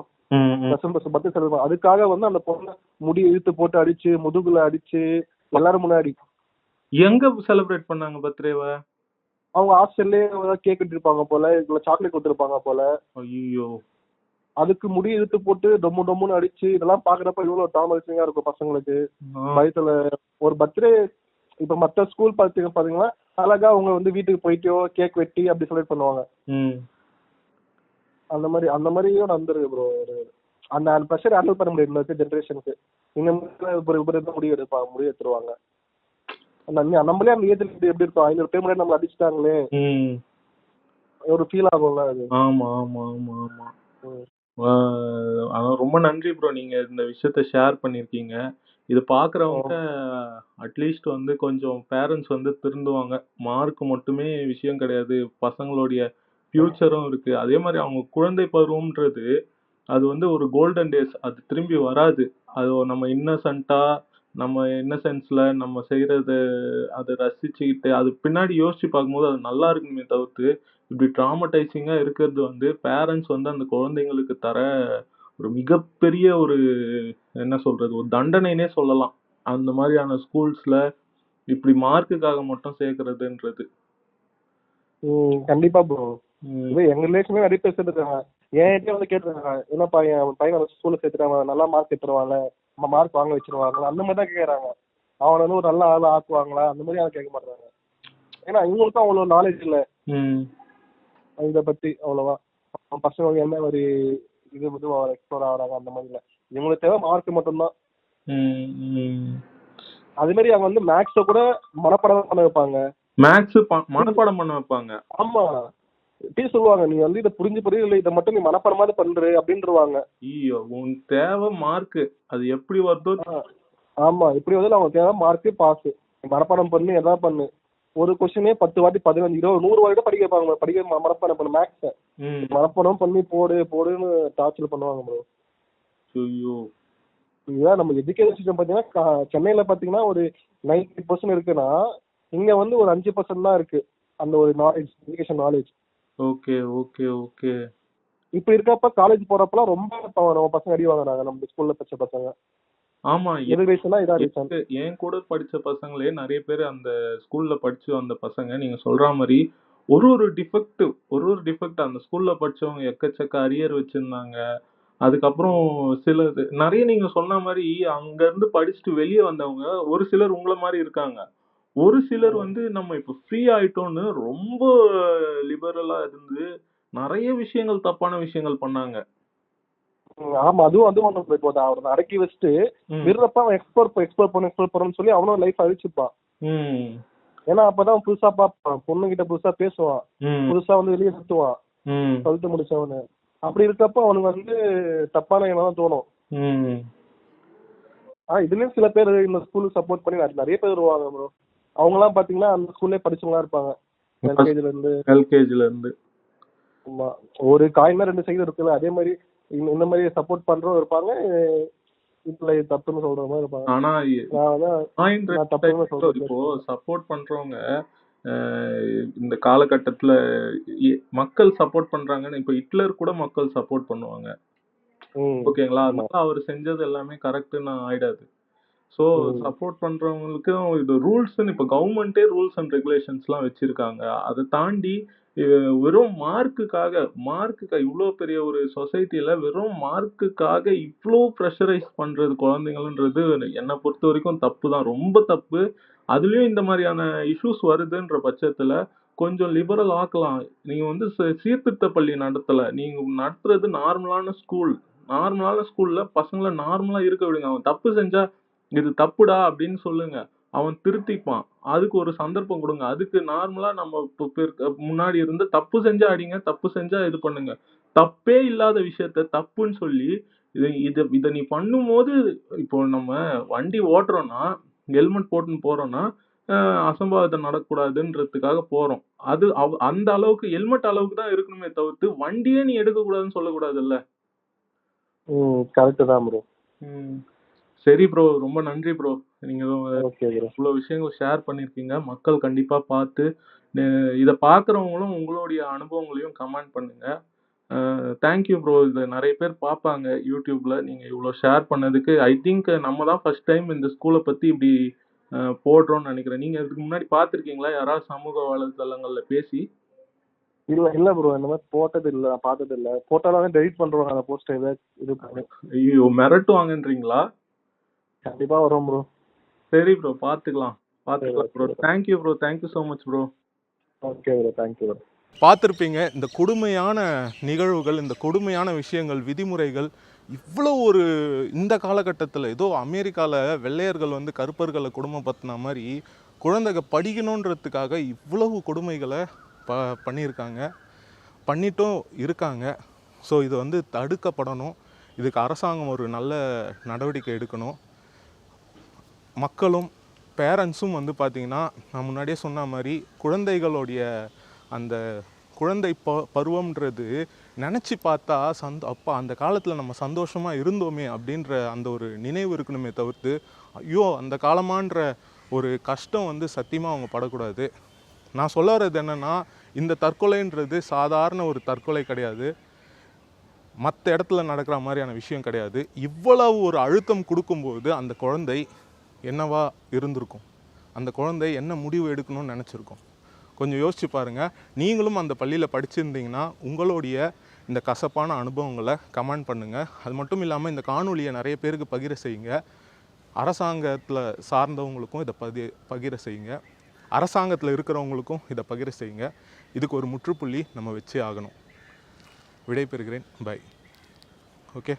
பர்த்டே செலிப்ரேட் அதுக்காக வந்து அந்த பொண்ணு முடி இழுத்து போட்டு அடிச்சு, முதுகுல அடிச்சு எல்லாரும் முன்னாடி. எங்க செலிப்ரேட் பண்ணாங்க பர்த்டேவை? அவங்க ஹாஸ்டல்லே கேக் எடுத்துருப்பாங்க போல, இல்ல சாக்லேட் கொடுத்துருப்பாங்க போல. ஐயோ, அதுக்கு முடி இழுத்து போட்டு டொம்மு டொம்முன்னு அடிச்சு இதெல்லாம் பாக்குறப்ப இவ்வளவு டாமரிசிங்கா இருக்கும் பசங்களுக்கு. வயசுல ஒரு பர்த்டே இப்ப மத்த ஸ்கூல் பாத்தீங்கன்னா அழகா அவங்க வந்து வீட்டுக்கு போயிட்டோ கேக் வெட்டி அப்படி செலிப்ரேட் பண்ணுவாங்க. அந்த மாதிரியும் நடந்துருக்கு ப்ரோ. அந்த ப்ரெஷர் ஹேண்டில் பண்ண முடியும் இந்த ஜெனரேஷனுக்கு. இந்த மாதிரி முடிவு எடுத்துருவாங்க. நம்மளே அந்த ஏஜ்ல எப்படி இருக்கும், 500 பேர் முன்னாடி நம்ம அடிச்சுட்டாங்களே ஒரு ஃபீல் ஆகும்ல அது. ஆமா ஆமா ஆமா ஆமா. ரொம்ப நன்றி ப்ரோ, நீங்க இந்த விஷயத்த ஷேர் பண்ணிருக்கீங்க. இது பாக்குறவங்க அட்லீஸ்ட் வந்து கொஞ்சம் பேரண்ட்ஸ் வந்து திருந்துவாங்க. மார்க் மட்டுமே விஷயம் கிடையாது, பசங்களுடைய ஃபியூச்சரும் இருக்கு. அதே மாதிரி அவங்க குழந்தை பருவம்ன்றது அது வந்து ஒரு கோல்டன் டேஸ், அது திரும்பி வராது. அது நம்ம இன்னசென்ஸ்ல நம்ம செய்யறது அதை ரசிச்சுக்கிட்டு அது பின்னாடி யோசிச்சு பார்க்கும்போது அது நல்லா இருக்குமே தவிர்த்து இப்படி ட்ராமடைசிங்கா இருக்கிறது வந்து பேரண்ட்ஸ் வந்து அந்த குழந்தைங்களுக்கு தர ஒரு மிகப்பெரிய ஒரு என்ன சொல்றது ஒரு தண்டனைனே சொல்லலாம். அந்த மாதிரியான ஸ்கூல்ஸ்ல இப்படி மார்க்குக்காக மட்டும் சேர்க்கறதுன்றது. கண்டிப்பா ப்ரோ. எங்க ரிலேஷனே நிறைய பேர் சேர்த்துருக்காங்க. என்கிட்ட வந்து கேட்டுருக்காங்க, என்னப்பா என் பையனை ஸ்கூல்ல சேர்த்துட்டாங்க, நல்லா மார்க் எடுத்துருவாங்க, மார்க் வாங்க வச்சிருவாங்களா, அந்த மாதிரி தான் கேட்கறாங்க. அவனை வந்து ஒரு நல்ல ஆளா ஆக்குவாங்களா அந்த மாதிரி அவங்க கேட்க மாட்டாங்க. ஏன்னா இவங்களுக்கும் அவ்வளவு நாலேஜ் இல்லை இதை பத்தி அவ்வளவா. பசங்க என்ன ஒரு இது வந்து எக்ஸ்ப்ளோர் ஆகுறாங்க அந்த மாதிரி இல்லை. இவங்களுக்கு தேவை மார்க் மட்டும்தான். அது மாதிரி அவங்க வந்து மேக்ஸ கூட மனப்பாடம் பண்ண வைப்பாங்க. மனப்பாடம் பண்ண வைப்பாங்க. ஆமா, டீச்சர் சொல்லுவாங்க, நீ வந்து இதை புரிஞ்சு இல்லை, இதை மட்டும் நீ மனப்பாடமாவது பண்ற அப்படின்றாங்க. ஐயோ, உன் தேவை மார்க், அது எப்படி வருதோ. ஆமா, இப்படி வந்து அவங்க தேவை மார்க், பாஸ். மனப்பாடம் பண்ணு, எதாவது பண்ணு. ஒரு கொஸ்டினே 10 வாட்டி 15 20 100 வாட்டி படிக்க வைப்பாங்க. படிக்க மனப்பாடம் பண்ணு மேக்ஸ மனப்பாடம் பண்ணி போடுன்னு டார்ச்சர் பண்ணுவாங்க ப்ரோ. இதுதான் நம்ம எஜுகேஷன் சிஸ்டம் பாத்தீங்கன்னா சென்னையில பாத்தீங்கன்னா ஒரு 90% இருக்குன்னா இங்க வந்து ஒரு 5% தான் இருக்கு அந்த ஒரு knowledge, education knowledge. Okay okay okay. இப்ப இருக்கப்ப காலேஜ் போறப்பலாம் ரொம்ப நம்ம பசங்க அடி வாங்குறாங்க நம்ம ஸ்கூல்ல படிச்ச பசங்க. ஆமா, என் கூட படிச்ச பசங்களே நிறைய பேர் அந்த ஸ்கூல்ல படிச்சு வந்த பசங்க நீங்க சொல்ற மாதிரி ஒரு டிஃபெக்ட் அந்த ஸ்கூல்ல படிச்சவங்க எக்கச்சக்க அரியர் வச்சிருந்தாங்க. அதுக்கப்புறம் நிறைய நீங்க சொன்ன மாதிரி அங்க இருந்து படிச்சுட்டு வெளியே வந்தவங்க ஒரு சிலர் உங்களை மாதிரி இருக்காங்க. ஒரு சிலர் வந்து நம்ம இப்ப ஃப்ரீ ஆயிட்டோம்னு ரொம்ப லிபரலா இருந்து நிறைய விஷயங்கள் தப்பான விஷயங்கள் பண்ணாங்க. ஆமா, அதுவும் ஒண்ணு. இப்போ அவனை அடக்கி வச்சுட்டு விடுறப்ப அவன் எக்ஸ்ப்ளோர் பண்ணணும்னு சொல்லி அவனும் லைஃப் அழிச்சுப்பான். ஏன்னா அப்பதான் புதுசா பாப்பான், பொண்ணுகிட்ட புதுசா பேசுவான், புதுசா வந்து வெளியே சுத்துவான், சொல்லிட்டு முடிச்சவனு. அப்படி இருக்கப்ப அவனுக்கு வந்து தப்பான எண்ணம் தான் தோணும். இதுலயும் சில பேர் இந்த ஸ்கூலுக்கு சப்போர்ட் பண்ணி நிறைய பேர் வருவாங்க ப்ரோ. அவங்க எல்லாம் பாத்தீங்கன்னா அந்த ஸ்கூல்லே படிச்சவங்களா இருப்பாங்க, எல்கேஜில இருந்து. ஆமா, ஒரு காயினா 2 சைடு இருக்குல்ல, அதே மாதிரி இந்த மாதிரி சப்போர்ட் பண்றவங்க இருப்பாங்க, இதுல தப்புன்னு சொல்ற மாதிரி இருப்பாங்க. ஆனா இப்போ சப்போர்ட் பண்றவங்க இந்த காலகட்டத்துல மக்கள் சப்போர்ட் பண்றாங்கன்னு, இப்ப ஹிட்லர் கூட மக்கள் சப்போர்ட் பண்ணுவாங்க. ஓகேங்களா? அதனால அவர் செஞ்சது எல்லாமே கரெக்ட்னு ஆயிடாது. ஸோ சப்போர்ட் பண்றவங்களுக்கும் இது ரூல்ஸ்ன்னு இப்போ கவர்மெண்ட்டே ரூல்ஸ் அண்ட் ரெகுலேஷன்ஸ்லாம் வச்சிருக்காங்க. அதை தாண்டி வெறும் மார்க்குக்காக இவ்வளோ பெரிய ஒரு சொசைட்டில வெறும் மார்க்குக்காக இவ்வளோ ப்ரெஷரைஸ் பண்றது குழந்தைங்கன்றது என்னை பொறுத்த வரைக்கும் தப்பு தான், ரொம்ப தப்பு. அதுலயும் இந்த மாதிரியான இஷ்யூஸ் வருதுன்ற பட்சத்துல கொஞ்சம் லிபரல் ஆக்கலாம். நீங்க வந்து சீர்திருத்த பள்ளி நடத்தல, நீங்க நடத்துறது நார்மலான ஸ்கூல்ல பசங்களை நார்மலா இருக்க விடுங்க. அவன் தப்பு செஞ்சா இது தப்புடா அப்படின்னு சொல்லுங்க, அவன் திருத்திப்பான். அதுக்கு ஒரு சந்தர்ப்பம் கொடுங்க. அதுக்கு நார்மலா நம்ம முன்னாடி இருந்து தப்பு செஞ்சா அடிங்க, தப்பு செஞ்சா இது பண்ணுங்க. தப்பே இல்லாத விஷயத்த தப்புன்னு சொல்லி இதை நீ பண்ணும்போது, இப்போ நம்ம வண்டி ஓட்டுறோம்னா ஹெல்மெட் போட்டுன்னு போறோம்னா அசம்பாவிதம் நடக்கூடாதுன்றதுக்காக போறோம். அது அந்த அளவுக்கு ஹெல்மெட் அளவுக்கு தான் இருக்கணுமே தவிர்த்து வண்டியே நீ எடுக்க கூடாதுன்னு சொல்லக்கூடாதுல்ல. கரெக்ட் தான் ப்ரோ. சரி ப்ரோ, ரொம்ப நன்றி ப்ரோ. நீங்க இவ்வளவு விஷயங்கள் ஷேர் பண்ணிருக்கீங்க. மக்கள் கண்டிப்பா பார்த்து இதை பாக்குறவங்களும் உங்களுடைய அனுபவங்களையும் கமெண்ட் பண்ணுங்க. Thank you bro. இதை நிறைய பேர் பார்ப்பாங்க யூடியூப்ல. நீங்க இவ்வளவு ஷேர் பண்ணதுக்கு ஐ திங்க் நம்ம தான் ஃபர்ஸ்ட் டைம் இந்த ஸ்கூலை பத்தி இப்படி போடுறோம்னு நினைக்கிறேன். நீங்க இதுக்கு முன்னாடி பார்த்துருக்கீங்களா யாராவது சமூக வலைதளங்கள்ல பேசி? இல்ல ப்ரோ, இந்த மாதிரி போட்டது இல்ல, பார்த்தது இல்ல. போட்டாலும் டெலிட் பண்றோம் அந்த போஸ்ட். இது பண்ணி ஐயோ மிரட்டுவாங்கன்றீங்களா? கண்டிப்பா வரும் ப்ரோ. சரி ப்ரோ, பாத்துக்கலாம் bro. Thank you bro, thank you so much bro. Okay bro, thank you bro. பார்த்துருப்பீங்க இந்த கொடுமையான நிகழ்வுகள், இந்த கொடுமையான விஷயங்கள், விதிமுறைகள் இவ்வளோ ஒரு இந்த காலகட்டத்தில் ஏதோ அமெரிக்காவில் வெள்ளையர்கள் வந்து கருப்பர்களை கொடுமைப்படுத்தின மாதிரி குழந்தைங்க படிக்கணுன்றதுக்காக இவ்வளவு கொடுமைகளை பண்ணியிருக்காங்க, பண்ணிட்டும் இருக்காங்க. ஸோ இது வந்து தடுக்கப்படணும். இதுக்கு அரசாங்கம் ஒரு நல்ல நடவடிக்கை எடுக்கணும். மக்களும் பேரண்ட்ஸும் வந்து பார்த்திங்கன்னா, நான் முன்னாடியே சொன்ன மாதிரி குழந்தைகளுடைய அந்த குழந்தை பருவம்ன்றது நினச்சி பார்த்தா அப்பா அந்த காலத்தில் நம்ம சந்தோஷமாக இருந்தோமே அப்படின்ற அந்த ஒரு நினைவு இருக்கணுமே தவிர்த்து ஐயோ அந்த காலமான்ற ஒரு கஷ்டம் வந்து சத்தியமாக அவங்க படக்கூடாது. நான் சொல்ல வர்றது என்னென்னா, இந்த தற்கொலைன்றது சாதாரண ஒரு தற்கொலை கிடையாது, மற்ற இடத்துல நடக்கிற மாதிரியான விஷயம் கிடையாது. இவ்வளவு ஒரு அழுத்தம் கொடுக்கும்போது அந்த குழந்தை என்னவா இருந்திருக்கும், அந்த குழந்தை என்ன முடிவு எடுக்கணும்னு நினச்சிருக்கோம். கொஞ்சம் யோசிச்சு பாருங்கள். நீங்களும் அந்த பள்ளியில் படிச்சிருந்தீங்கன்னா உங்களுடைய இந்த கசப்பான அனுபவங்களை கமெண்ட் பண்ணுங்கள். அது மட்டும் இல்லாமல் இந்த காணொலியை நிறைய பேருக்கு பகிர செய்யுங்க. அரசாங்கத்தில் சார்ந்தவங்களுக்கும் இதை பகிர செய்யுங்க. அரசாங்கத்தில் இருக்கிறவங்களுக்கும் இதை பகிர செய்யுங்க. இதுக்கு ஒரு முற்றுப்புள்ளி நம்ம வச்சே ஆகணும். விடைபெறுகிறேன். பை. ஓகே.